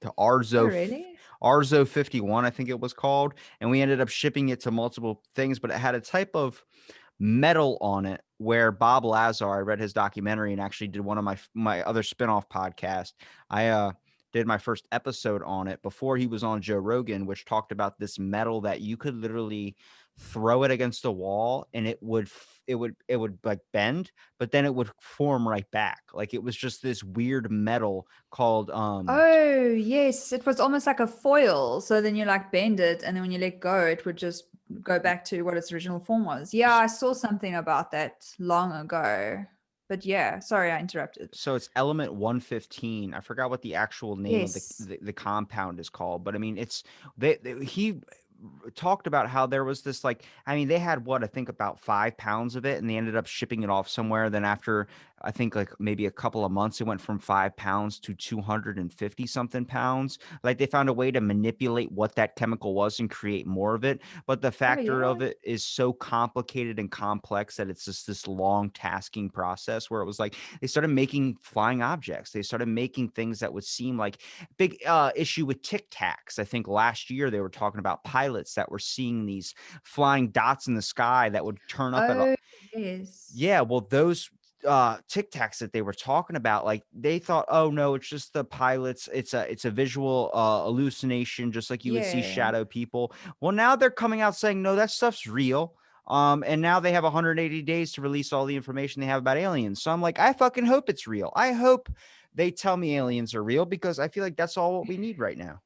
Oh, Arzo really? Arzo 51, I think it was called, and we ended up shipping it to multiple things, but it had a type of metal on it where Bob Lazar, I read his documentary and actually did one of my other spinoff podcast. I did my first episode on it before he was on Joe Rogan, which talked about this metal that you could literally throw it against a wall and it would like bend, but then it would form right back. Like it was just this weird metal called Oh, yes. It was almost like a foil. So then you like bend it, and then when you let go, it would just go back to what its original form was. Yeah, I saw something about that long ago. But yeah, sorry I interrupted. so it's element 115. I forgot what the actual name of the, Yes. the the compound is called, but I mean it's he talked about how there was this like, I mean, they had what I think about 5 pounds of it and they ended up shipping it off somewhere. Then after I think like maybe a couple of months, it went from 5 pounds to 250 something pounds. Like they found a way to manipulate what that chemical was and create more of it. But the Oh, factor yeah. of it is so complicated and complex that it's just this long tasking process where it was like they started making flying objects. They started making things that would seem like big issue with Tic Tacs. I think last year they were talking about pilots that were seeing these flying dots in the sky that would turn up at Oh, yes. yeah, well, those Tic Tacs that they were talking about, like they thought, oh no, it's just the pilots. It's a visual hallucination, just like you would see Yeah. shadow people. Well, now they're coming out saying, no, that stuff's real. And now they have 180 days to release all the information they have about aliens. So I'm like, I fucking hope it's real. I hope they tell me aliens are real, because I feel like that's all what we need right now.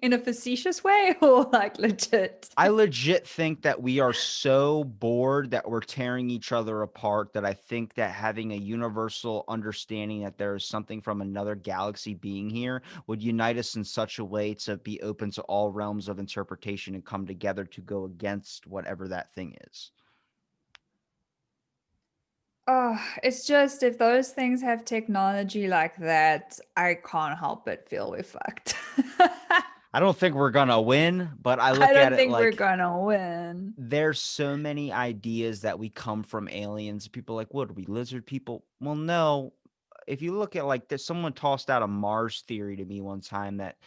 In a facetious way or like legit? I legit think that we are so bored that we're tearing each other apart, that I think that having a universal understanding that there is something from another galaxy being here would unite us in such a way to be open to all realms of interpretation and come together to go against whatever that thing is. Oh, it's just if those things have technology like that, I can't help but feel we're fucked. I don't think we're going to win, but I I look at don't it think we're like gonna win. there's so many ideas that we come from aliens. People are like, what are we, lizard people? Well, no. If you look at like there's someone tossed out a Mars theory to me one time, that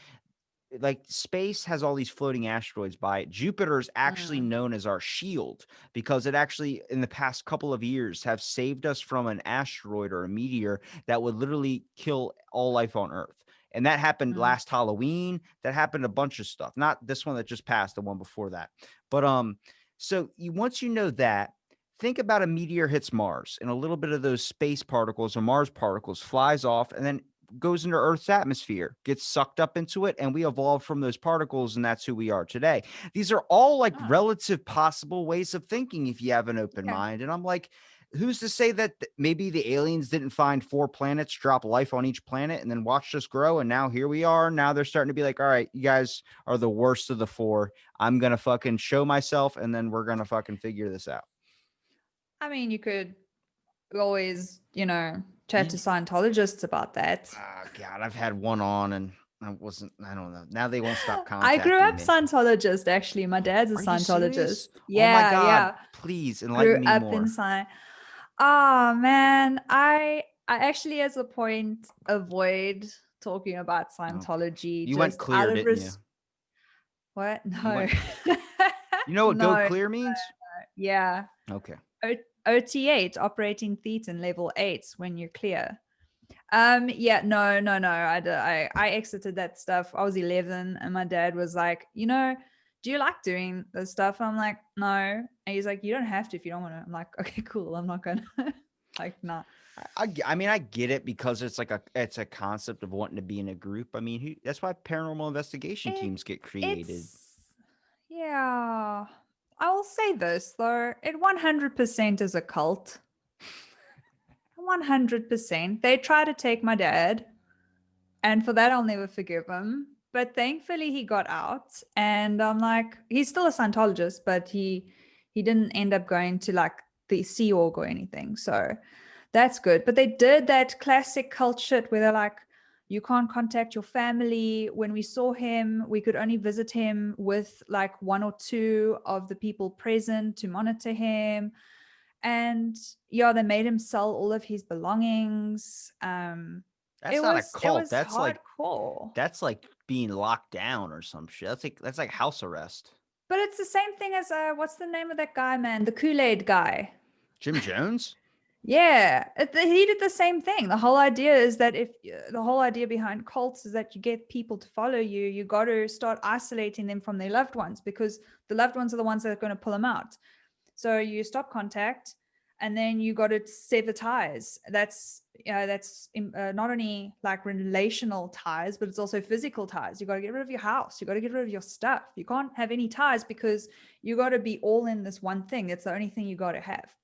like space has all these floating asteroids by it. Jupiter is actually Mm, known as our shield, because it actually in the past couple of years have saved us from an asteroid or a meteor that would literally kill all life on Earth. And that happened mm. last Halloween. That happened a bunch of stuff. Not this one that just passed, the one before that. But so you once you know that, think about a meteor hits Mars, and a little bit of those space particles or Mars particles flies off and then goes into Earth's atmosphere, gets sucked up into it, and we evolved from those particles, and that's who we are today. These are all like Oh, relative possible ways of thinking if you have an open yeah. mind. And I'm like, who's to say that maybe the aliens didn't find 4 planets, drop life on each planet, and then watched us grow, and now here we are. Now they're starting to be like, all right, you guys are the worst of the four. I'm gonna fucking show myself, and then we're gonna fucking figure this out. I mean, you could always, chat You to Scientologists about that. Oh God, I've had one on and I don't know. Now they won't stop I grew contacting up me. Scientologist, actually. My dad's a Are you Scientologist. serious? Oh my Yeah, God, yeah. please Grew enlighten me up in more. Science. Oh man, I actually as a point avoid talking about Oh, Scientology you went just out clear, of didn't you? what? You No. went, you know what go No. clear means? Yeah. Okay. OT8, operating thetan level 8 when you're clear. Yeah, no. I exited that stuff. I was 11 and my dad was like, do you like doing this stuff? I'm like, no. And he's like, you don't have to if you don't want to. I'm like, okay, cool. I'm not gonna like nah. I mean, I get it, because it's a concept of wanting to be in a group. I mean, that's why paranormal investigation It teams get created. it's yeah. I will say this though, it 100% is a cult. 100%. They try to take my dad, and for that I'll never forgive him. But thankfully he got out, and I'm like, he's still a Scientologist, but he didn't end up going to like the Sea Org or anything. So that's good. But they did that classic cult shit where they're like, you can't contact your family. When we saw him, we could only visit him with like one or two of the people present to monitor him. And yeah, they made him sell all of his belongings. That's It not a was it cult. was hardcore. That's like being locked down or some shit. That's like house arrest. But it's the same thing as what's the name of that guy, man? The Kool-Aid guy. Jim Jones? Yeah, he did the same thing. The whole idea is that if the whole idea behind cults is that you get people to follow you, you got to start isolating them from their loved ones, because the loved ones are the ones that are going to pull them out. So you stop contact, and then you got to sever ties. That's not only like relational ties, but it's also physical ties. You got to get rid of your house. You got to get rid of your stuff. You can't have any ties because you got to be all in this one thing. It's the only thing you got to have.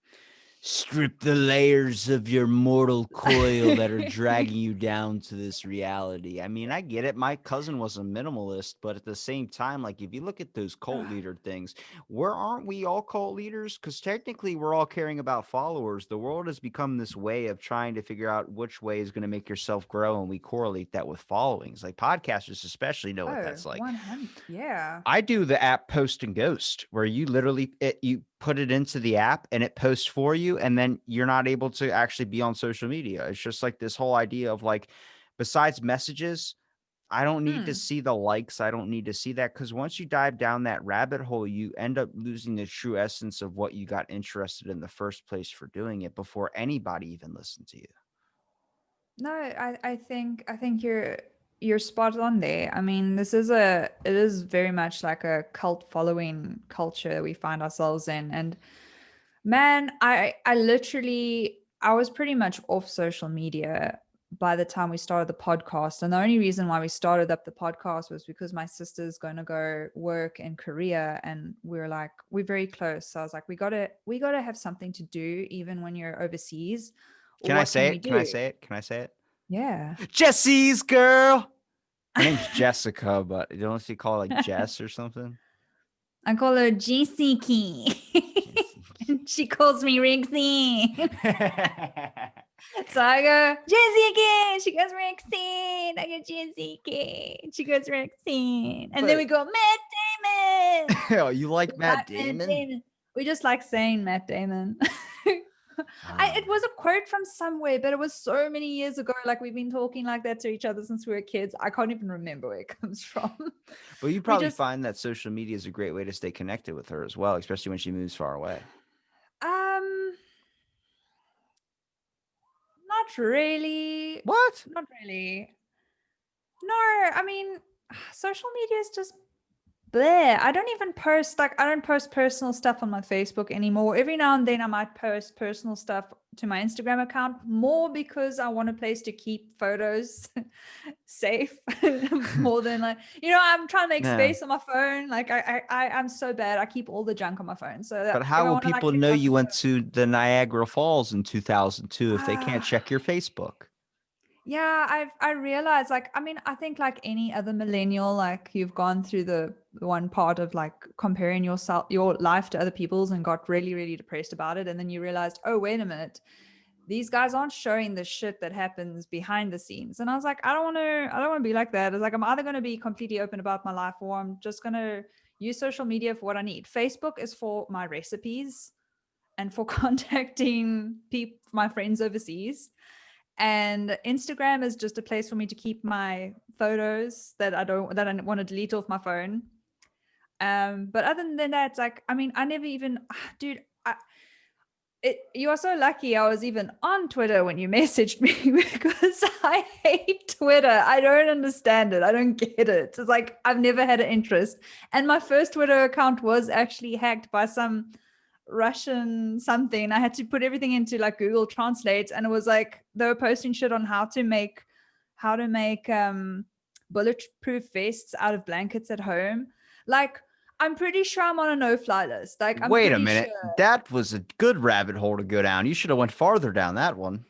Strip the layers of your mortal coil that are dragging you down to this reality. I mean, I get it. My cousin was a minimalist, but at the same time, like if you look at those cult leader things, where aren't we all cult leaders? Because technically, we're all caring about followers. The world has become this way of trying to figure out which way is going to make yourself grow, and we correlate that with followings. Like podcasters, especially, know what Oh, that's like. 100. Yeah. I do the app Post and Ghost, where you literally you put it into the app and it posts for you, and then you're not able to actually be on social media. It's just like this whole idea of like, besides messages, I don't need to Hmm. see the likes. I don't need to see that, because once you dive down that rabbit hole, you end up losing the true essence of what you got interested in the first place for doing it before anybody even listened to you. No, I think you're. you're spot on there. I mean, it is very much like a cult following culture that we find ourselves in. And man, I was pretty much off social media by the time we started the podcast. And the only reason why we started up the podcast was because my sister's going to go work in Korea, and we're very close. So I was like, we gotta have something to do even when you're overseas. Can I What say can we it? Can I do? say it? Can I say it? Yeah. Jesse's girl. Her name's Jessica, but don't she call her like Jess or something? I call her GCK. Jesse. And she calls me Roxy. So I go, Jessica. She goes, Roxanne. I go, Jessica. She goes, Roxanne. And then But we go, Matt Damon. oh, you We like Matt like Matt Damon? Damon. We just like saying Matt Damon. It Oh. was a quote from somewhere, but it was so many years ago. Like we've been talking like that to each other since we were kids. I can't even remember where it comes from. But you We probably just, find that social media is a great way to stay connected with her as well, especially when she moves far away. um, not really. What? Not really. No, I mean, social media is just bleh. I don't post personal stuff on my Facebook anymore. Every now and then I might post personal stuff to my Instagram account, more because I want a place to keep photos safe more than like, I'm trying to make Yeah. space on my phone. Like I'm so bad. I keep all the junk on my phone. So But that if how I will want to like people check know out you the went to the Niagara Falls in 2002 if they can't photo. check your Facebook? Yeah, I realized, like, I mean, I think like any other millennial, like you've gone through the one part of like comparing your life to other people's and got really, really depressed about it. And then you realized, oh, wait a minute, these guys aren't showing the shit that happens behind the scenes. And I was like, I don't want to be like that. It's like I'm either going to be completely open about my life, or I'm just going to use social media for what I need. Facebook is for my recipes and for contacting people, my friends overseas, and Instagram is just a place for me to keep my photos that I want to delete off my phone. But other than that, it's like, I mean, I never even dude, you are so lucky I was even on Twitter when you messaged me because I hate Twitter. I don't understand it. I don't get it. It's like I've never had an interest. And my first Twitter account was actually hacked by some Russian something. I had to put everything into like Google Translate, and it was like they were posting shit on how to make bulletproof vests out of blankets at home. Like I'm pretty sure I'm on a no-fly list. Like I'm Wait a pretty sure. minute. That was a good rabbit hole to go down. You should have went farther down that one.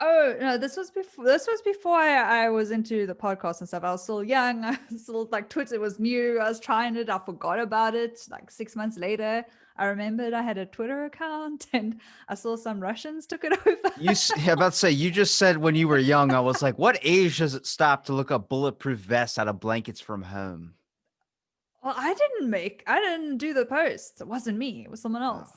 Oh no, this was before I was into the podcast and stuff. I was still young. I was still like Twitter was new. I was trying it. I forgot about it. Like 6 months later, I remembered I had a Twitter account and I saw some Russians took it over. About to say, you just said when you were young. I was like, what age does it stop to look up bulletproof vests out of blankets from home? Well, I didn't do the post. It wasn't me. It was someone Oh, else.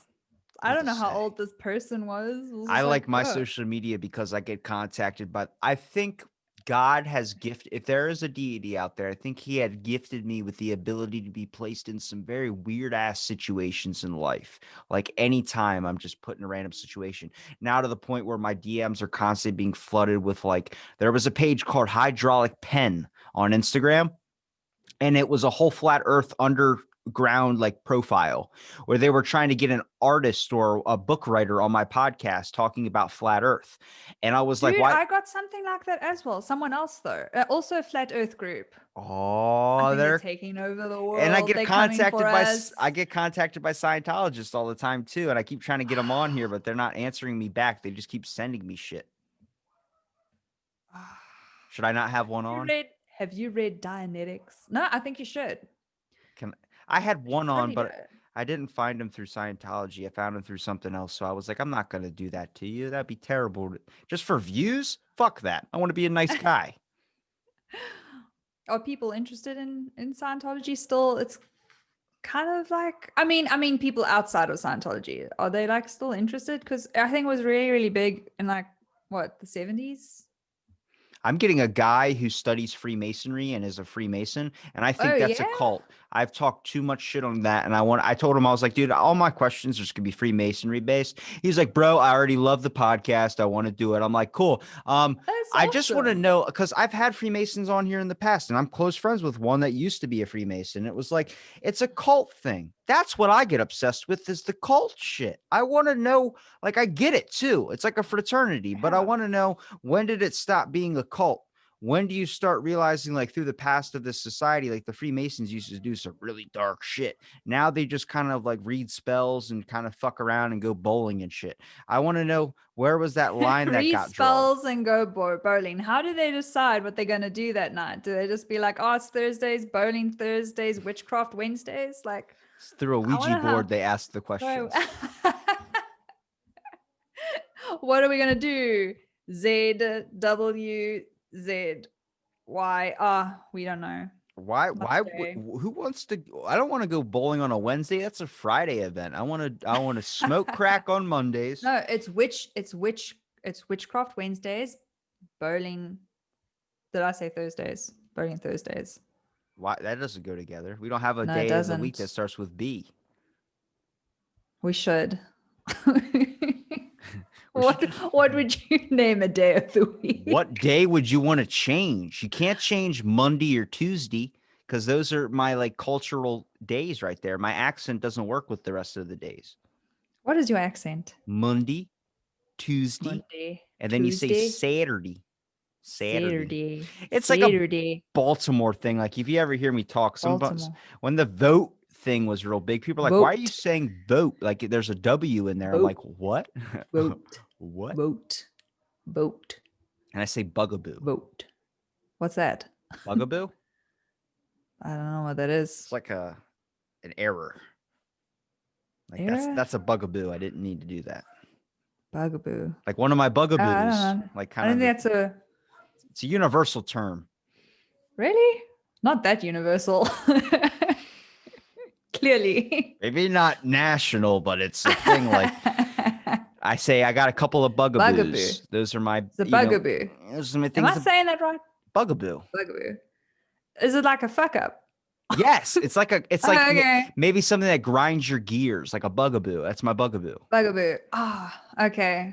I I'm don't know just how saying. old this person was. It was I just like, like my social media because I get contacted, but I think God has gifted, if there is a deity out there, I think he had gifted me with the ability to be placed in some very weird ass situations in life. Like anytime I'm just put in a random situation. Now to the point where my DMs are constantly being flooded with like, there was a page called Hydraulic Pen on Instagram, and it was a whole flat earth underground like profile where they were trying to get an artist or a book writer on my podcast talking about flat earth, and I was like, dude, why? I got something like that as well. Someone else though, also a flat Earth group. I Oh, think they're they're taking over the and world. They're coming for us. I get contacted by Scientologists all the time too, and I keep trying to get them on here, but they're not answering me back. They just keep sending me shit. Should I not have one You on? read? Have you read Dianetics? No, I think you should. Can I had You should one on, totally do but it. I didn't find him through Scientology. I found him through something else. So I was like, I'm not gonna do that to you. That'd be terrible. Just for views? Fuck that. I want to be a nice guy. Are people interested in Scientology still? It's kind of like, I mean, people outside of Scientology, are they like still interested? Because I think it was really, really big in like what, the 70s? I'm getting a guy who studies Freemasonry and is a Freemason, and I Oh think that's a yeah. cult. I've talked too much shit on that, and I told him I was like, dude, all my questions are just gonna be Freemasonry based. He's like, bro, I already love the podcast. I want to do it. I'm like, cool. That's I just want to awesome. know, because I've had Freemasons on here in the past, and I'm close friends with one that used to be a Freemason. It was like, it's a cult thing. That's what I get obsessed with, is the cult shit. I want to know, like, I get it too. It's like a fraternity, but I Yeah. want to know, when did it stop being a cult? When do you start realizing, like, through the past of this society, like the Freemasons used to do some really dark shit. Now they just kind of like read spells and kind of fuck around and go bowling and shit. I want to know, where was that line that Read got drawn? spells and go bowling. How do they decide what they're going to do that night? Do they just be like, oh, it's Thursdays, bowling Thursdays, witchcraft Wednesdays? Like, Through a I want Ouija to have. board, they asked the No. questions. What are we going to do? Z, W, Z, Y. Ah, we don't know. Why? Not today. Who wants to? I don't want to go bowling on a Wednesday. That's a Friday event. I want to smoke crack on Mondays. No, it's witchcraft Wednesdays, bowling. Did I say Thursdays? Bowling Thursdays. Why? That doesn't go together. We don't have a No, it day of the week that doesn't. starts with B. We should. We should just, What would you name a day of the week? what day would you want to change? You can't change Monday or Tuesday, because those are my like cultural days right there. My accent doesn't work with the rest of the days. What is your accent? Monday, Tuesday, Monday, and then you say Tuesday, Saturday. Saturday. Saturday, It's like a Saturday, Baltimore thing. Like, if you ever hear me talk, sometimes Baltimore. when the vote thing was real big, people are like, why are you Vote, saying vote? Like, there's a W in there. I'm like, vote, what? vote, What? vote, vote, And I say bugaboo. vote. What's that? Bugaboo? I don't know what that is. It's like an error. Like, Error? that's a bugaboo. I didn't need to do that. Bugaboo. Like, one of my I don't bugaboos. know. Like, I kind don't of think that's a it's a universal term. really not that universal. Clearly. Maybe not national, but it's a thing. Like, I say, I got a couple of bugaboos. Bugaboo. Those are my, It's a bugaboo. those are my Am things. I saying that right? Bugaboo. Bugaboo. Is it like a fuck up? Yes, it's like Okay. maybe something that grinds your gears, like a bugaboo. That's my bugaboo. Bugaboo. Ah, okay.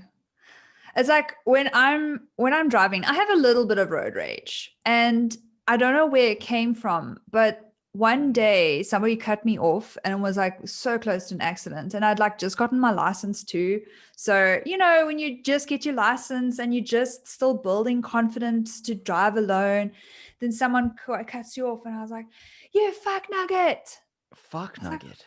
It's like when I'm driving, I have a little bit of road rage, and I don't know where it came from, but one day somebody cut me off and was like so close to an accident, and I'd like just gotten my license too. So, when you just get your license and you're just still building confidence to drive alone, then someone cuts you off, and I was like, "You fuck nugget." Fuck I was like, nugget.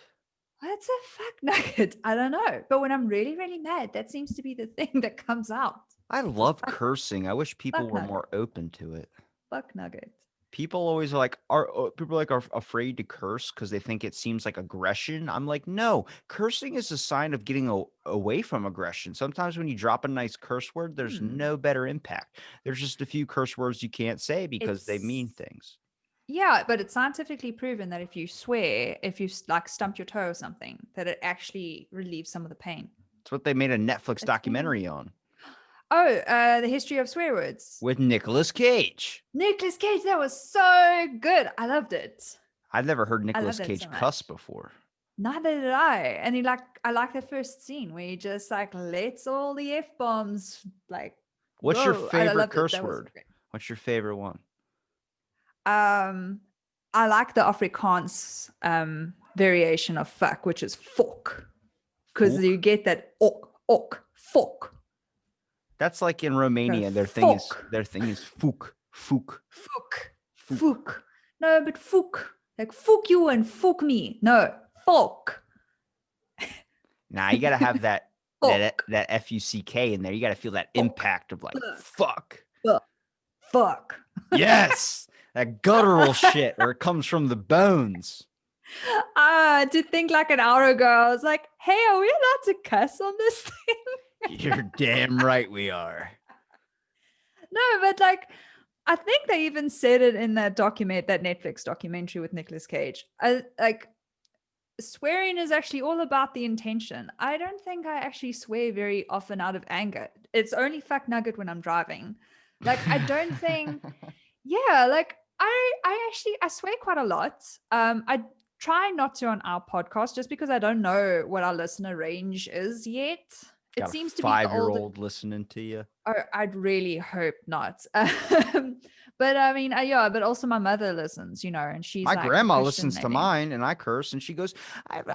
what's a fuck nugget? I don't know. But when I'm really, really mad, that seems to be the thing that comes out. I Just love cursing. I wish people fuck were nugget. more open to it. Fuck nugget. People always people are afraid to curse because they think it seems like aggression. I'm like, no, cursing is a sign of getting away from aggression. Sometimes when you drop a nice curse word, there's no better impact. There's just a few curse words you can't say because they mean things. Yeah, but it's scientifically proven that if you swear, if you like stump your toe or something, that it actually relieves some of the pain. It's what they made a Netflix It's been- documentary on Oh, the history of swear words. with Nicolas Cage. Nicolas Cage, that was so good. I loved it. I've never heard Nicolas that Cage so cuss much. before. Neither did I. And I like the first scene where he just like lets all the F bombs like What's your go. I favorite loved it. curse That was word? great. What's your favorite one? I like the Afrikaans variation of fuck, which is fuck. Because Fuck? you get that ok, fuck. That's like in Romania. Their thing is fuk, fuk, Fuck. Fuck. No, but fuck. Like fuck you and fuck me. No, fuck. Nah, you gotta have that Fuck. that fuck in there. You gotta feel that impact of like fuck. Fuck. Yes, that guttural shit where it comes from the bones. To think like an hour ago, I was like, hey, are we allowed to cuss on this thing? You're damn right we are. No, but like, I think they even said it in that Netflix documentary with Nicolas Cage. Like, swearing is actually all about the intention. I don't think I actually swear very often out of anger. It's only fuck nugget when I'm driving. Like, I don't think, yeah, like I swear quite a lot. I try not to on our podcast just because I don't know what our listener range is yet. It Got a seems to be the older. 5-year-old listening to you. I'd really hope not. But I mean, yeah, but also my mother listens, and she's My like a grandma Christian listens to lady. mine and I curse and she goes,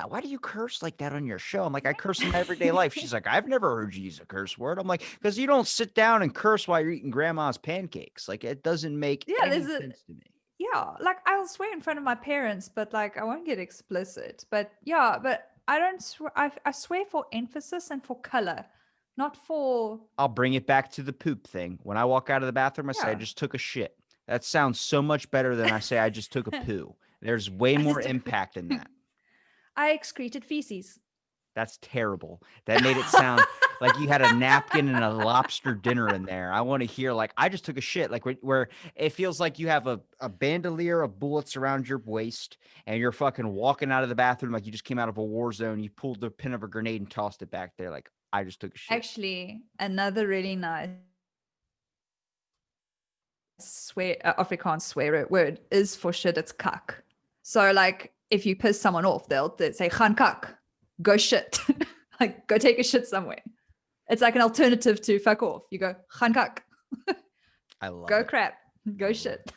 why do you curse like that on your show? I'm like, I curse in my everyday life. She's like, I've never heard you use a curse word. I'm like, because you don't sit down and curse while you're eating grandma's pancakes. Like, it doesn't make Yeah, any sense to me. yeah, like I'll swear in front of my parents, but like I won't get explicit. But yeah, but I don't swear. I swear for emphasis and for color, not for, I'll bring it back to the poop thing. When I walk out of the bathroom, I say, I yeah. just took a shit. That sounds so much better than I say, I just took a poo. There's way I more just took impact in that. I excreted feces. That's terrible. That made it sound like you had a napkin and a lobster dinner in there. I want to hear like I just took a shit, like where it feels like you have a bandolier of bullets around your waist and you're fucking walking out of the bathroom like you just came out of a war zone. You pulled the pin of a grenade and tossed it back there. Like I just took a shit. Actually, another really nice Afrikaans swear word is for shit. It's kak. So like if you piss someone off, they'll say gaan kak, go shit, like go take a shit somewhere. It's like an alternative to fuck off. You go gaan kak, I love go it. crap, go I shit.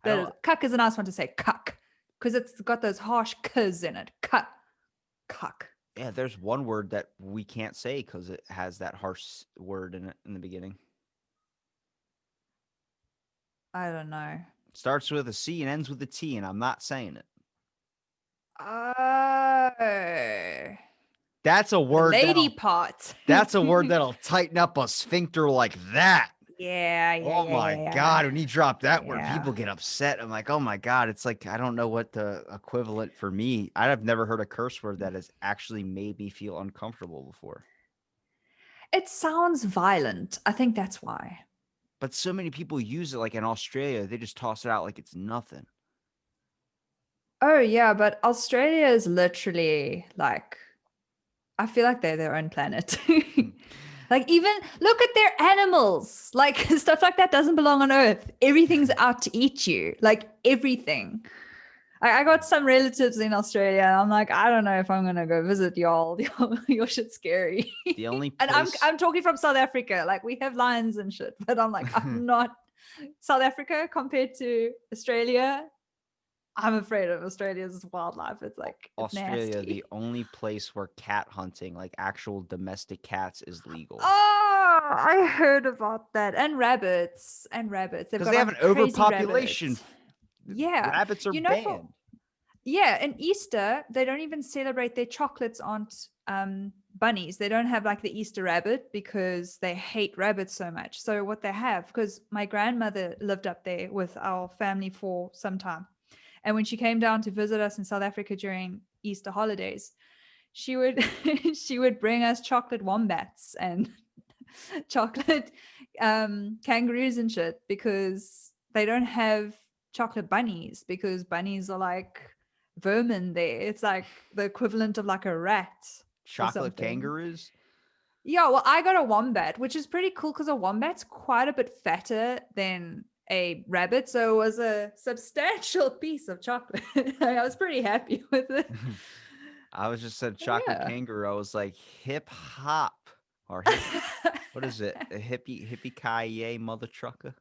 don't, Cuck is a nice one to say, cuck, because it's got those harsh k's in it. Cuck, cuck. yeah, there's one word that we can't say because it has that harsh word in it in the beginning. I don't know. Starts with a C and ends with a T, and I'm not saying it. Oh, That's a the word lady part. that's a word that'll tighten up a sphincter like that. Yeah, yeah, Oh yeah, my yeah, God. When you drop that word, yeah. people get upset. I'm like, oh my God. It's like, I don't know what the equivalent for me. I've never heard a curse word that has actually made me feel uncomfortable before. It sounds violent. I think that's why. But so many people use it like in Australia, they just toss it out like it's nothing. Oh, yeah, but Australia is literally like, I feel like they're their own planet. Like, even look at their animals. Like, stuff like that doesn't belong on Earth. Everything's out to eat you. Like, everything. I got some relatives in Australia, and I'm like, I don't know if I'm gonna go visit y'all. Your shit's scary. The only And place I'm talking from South Africa. Like, we have lions and shit, but I'm like, I'm not South Africa compared to Australia. I'm afraid of Australia's wildlife. It's like it's Australia, nasty. the only place where cat hunting, like actual domestic cats, is legal. Oh, I heard about that. And rabbits. And rabbits. They've Because got they have an like crazy overpopulation. rabbits. Yeah. Rabbits are You know, for banned. yeah, in Easter, they don't even celebrate their chocolates aren't bunnies. They don't have like the Easter rabbit because they hate rabbits so much. So what they have, because my grandmother lived up there with our family for some time. And when she came down to visit us in South Africa during Easter holidays, she would she would bring us chocolate wombats and chocolate kangaroos and shit because they don't have chocolate bunnies because bunnies are like vermin there. It's like the equivalent of like a rat or Chocolate something. kangaroos? Yeah, well, I got a wombat, which is pretty cool because a wombat's quite a bit fatter than a rabbit. So it was a substantial piece of chocolate. I was pretty happy with it. I was just said chocolate Yeah. kangaroo. I was like hip hop or hip. What is it? A hippie ki mother trucker.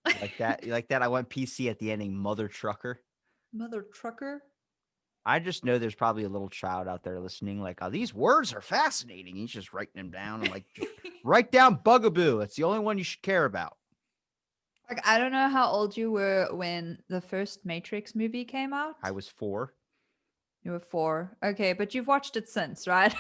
You like that? You like that? I went PC at the ending, mother trucker. Mother trucker. I just know there's probably a little child out there listening, like, oh, these words are fascinating. He's just writing them down. I'm like, just write down bugaboo. It's the only one you should care about. Like, I don't know how old you were when the first Matrix movie came out. I was 4. You were 4. Okay, but you've watched it since, right?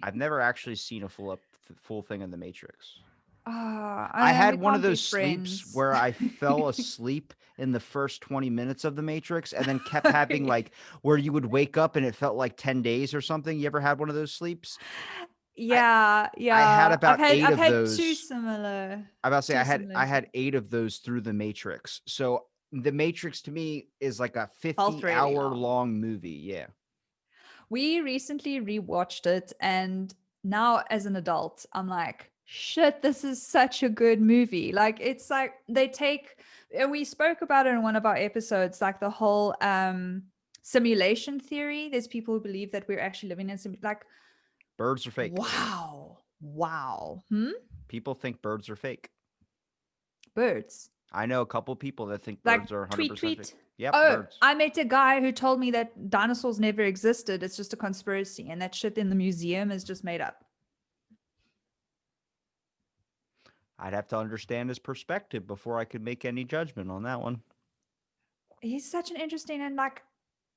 I've never actually seen a full thing in the Matrix. I I we had one of can't be those sleeps friends. where I fell asleep in the first 20 minutes of the Matrix and then kept having like where you would wake up and it felt like 10 days or something. You ever had one of those sleeps? I Yeah, I had yeah. about 8 I've of had two those. similar I about to say two I similar had 8 of those through the Matrix. So the Matrix to me is like a felt really 50-hour long. long movie. Yeah. We recently rewatched it, and now as an adult, I'm like, shit, this is such a good movie. Like, it's like they take, and we spoke about it in one of our episodes, like the whole simulation theory. There's people who believe that we're actually living in like Birds are fake. Wow. Wow. People think birds are fake. Birds. I know a couple people that think Like birds are 100% tweet fake. tweet. Yep, Oh, birds. I met a guy who told me that dinosaurs never existed. It's just a conspiracy, and that shit in the museum is just made up. I'd have to understand his perspective before I could make any judgment on that one. He's such an interesting and like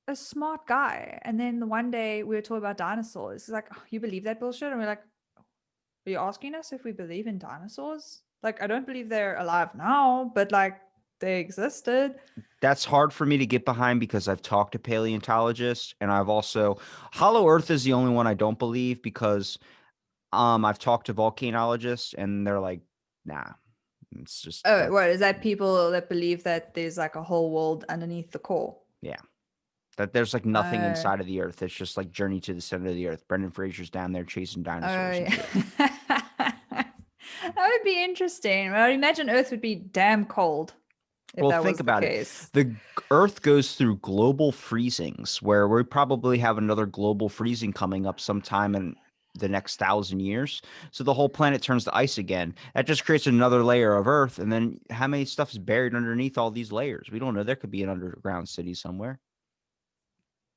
a smart guy. And then one day we were talking about dinosaurs. He's like, oh, you believe that bullshit? And we're like, are you asking us if we believe in dinosaurs? Like, I don't believe they're alive now, but like they existed. That's hard for me to get behind because I've talked to paleontologists, and I've also Hollow Earth is the only one I don't believe because I've talked to volcanologists and they're like, nah, it's just Oh, that, what is that? People that believe that there's like a whole world underneath the core. yeah. That there's like nothing Oh, inside of the earth. It's just like Journey to the Center of the Earth. Brendan Fraser's down there chasing oh, dinosaurs and yeah. shit. That would be interesting. Well, I imagine Earth would be damn cold if Well, that think was the about it. case. The Earth goes through global freezings where we probably have another global freezing coming up sometime in the next 1,000 years. So the whole planet turns to ice again. That just creates another layer of Earth. And then how many stuff is buried underneath all these layers? We don't know. There could be an underground city somewhere.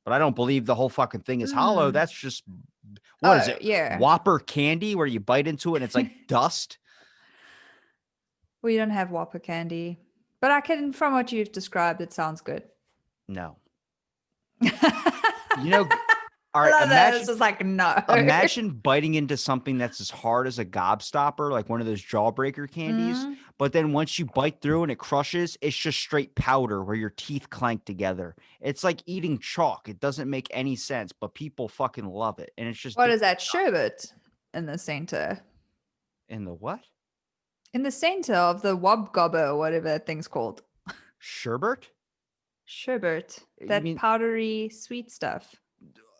But I don't believe the whole fucking thing is hollow. Mm. That's just, what is Oh, it? yeah. Whopper candy where you bite into it and it's like dust? We don't have Whopper candy, but I can, from what you've described, it sounds good. No. I You know, all right, love that. It's imagine just like, no. imagine biting into something that's as hard as a gobstopper, like one of those jawbreaker candies. Mm. But then once you bite through and it crushes, it's just straight powder where your teeth clank together. It's like eating chalk. It doesn't make any sense, but people fucking love it. And it's just What is that? Sherbet in the center. in the what? In the center of the wob gobber, or whatever that thing's called. Sherbet? Sherbet. You That mean powdery sweet stuff.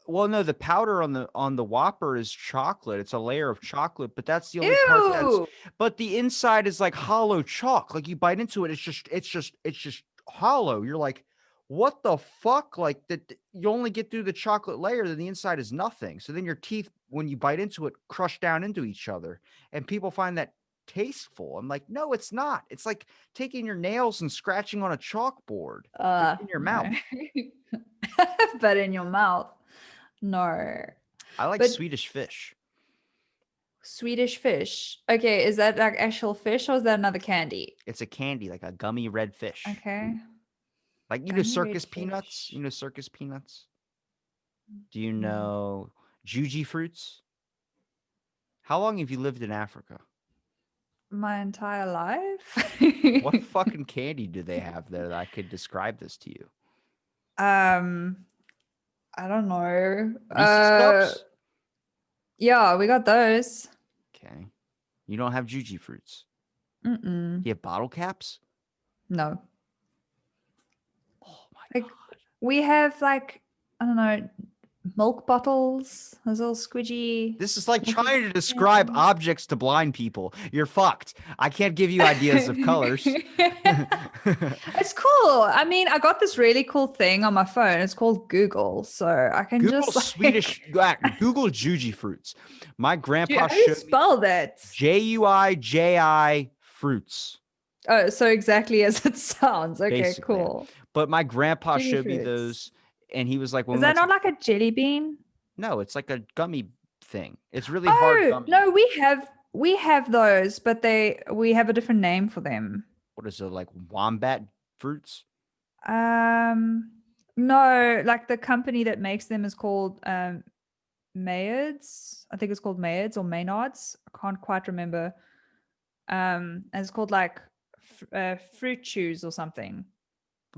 well, no, the powder on the Whopper is chocolate. It's a layer of chocolate, but that's the only part that's Ew! but the inside is like hollow chalk. Like you bite into it, it's just hollow. You're like, what the fuck? Like that you only get through the chocolate layer, then the inside is nothing. So then your teeth, when you bite into it, crush down into each other. And people find that tasteful. I'm like, no, it's not. It's like taking your nails and scratching on a chalkboard, but in your No. mouth. But in your mouth. No. I like But Swedish fish. Swedish fish. Okay, is that like actual fish or is that another candy? It's a candy, like a gummy red fish. Okay. Like Gummy red circus peanuts? fish. Circus peanuts? Do you No. know juji fruits? How long have you lived in Africa? My entire life? What fucking candy do they have there that I could describe this to you? um, I don't know. Reese's cups? Yeah, we got those. Okay. You don't have juji fruits. Mm-mm. Do you have bottle caps? No. Oh my Like, god. we have like, I don't know, milk bottles, those little squidgy. This is like little trying to describe things. objects to blind people. You're fucked. I can't give you ideas of colors. It's cool. I mean, I got this really cool thing on my phone. It's called Google, so I can Google just like Google juji fruits. My grandpa how do you showed me spell that? Juiji fruits, Oh, so exactly as it sounds. Okay, basically. cool. But my grandpa Juji showed me fruits. those, and he was like, when Is we that went to not like a jelly bean? no, it's like a gummy thing. It's really hard Oh, gummy. no, we have those, but we have a different name for them. What is it, like wombat fruits? Um, no, like the company that makes them is called Maynards. I think it's called Maynards or Maynards. I can't quite remember. And it's called like fruit chews or something.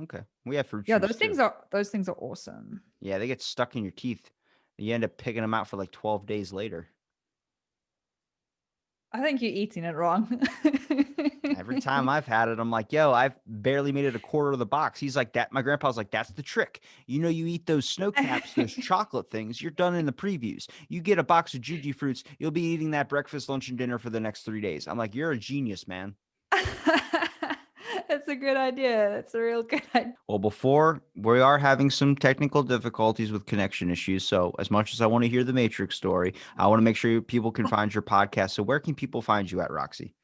Okay, we have fruit Yeah, chews too. those things are awesome. Yeah, they get stuck in your teeth. You end up picking them out for like 12 days later. I think you're eating it wrong. Every time I've had it, I'm like, yo, I've barely made it a quarter of the box. He's like, that. My grandpa's like, that's the trick. You eat those snow caps, those chocolate things, you're done in the previews. You get a box of juji fruits, you'll be eating that breakfast, lunch, and dinner for the next 3 days. I'm like, you're a genius, man. That's a good idea. That's a real good idea. Well, before we are having some technical difficulties with connection issues. So, as much as I want to hear the Matrix story, I want to make sure people can find your podcast. So, where can people find you at, Roxy?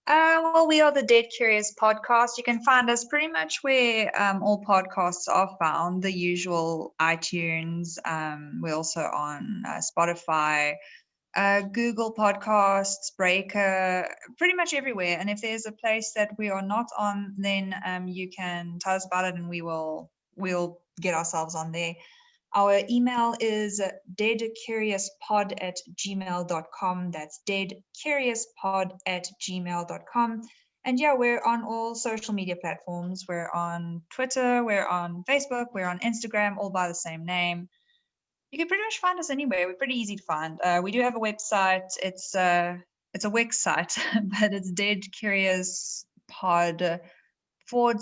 Well, we are the Dead Curious podcast. You can find us pretty much where all podcasts are found, the usual iTunes. We're also on Spotify, Google Podcasts, Breaker, pretty much everywhere. And if there's a place that we are not on, then you can tell us about it, and we'll get ourselves on there. Our email is deadcuriouspod@gmail.com. That's deadcuriouspod@gmail.com. And yeah, we're on all social media platforms. We're on Twitter, we're on Facebook, we're on Instagram, all by the same name. You can pretty much find us anywhere. We're pretty easy to find. We do have a website. It's a Wix site, but it's Dead Curious Pod / info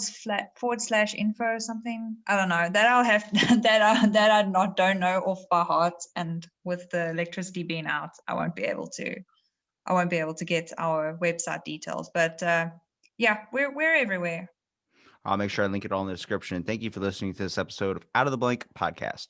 or something. I don't know. That I'll have that I not don't know off by heart. And with the electricity being out, I won't be able to get our website details. But yeah, we're everywhere. I'll make sure I link it all in the description. Thank you for listening to this episode of Out of the Blank podcast.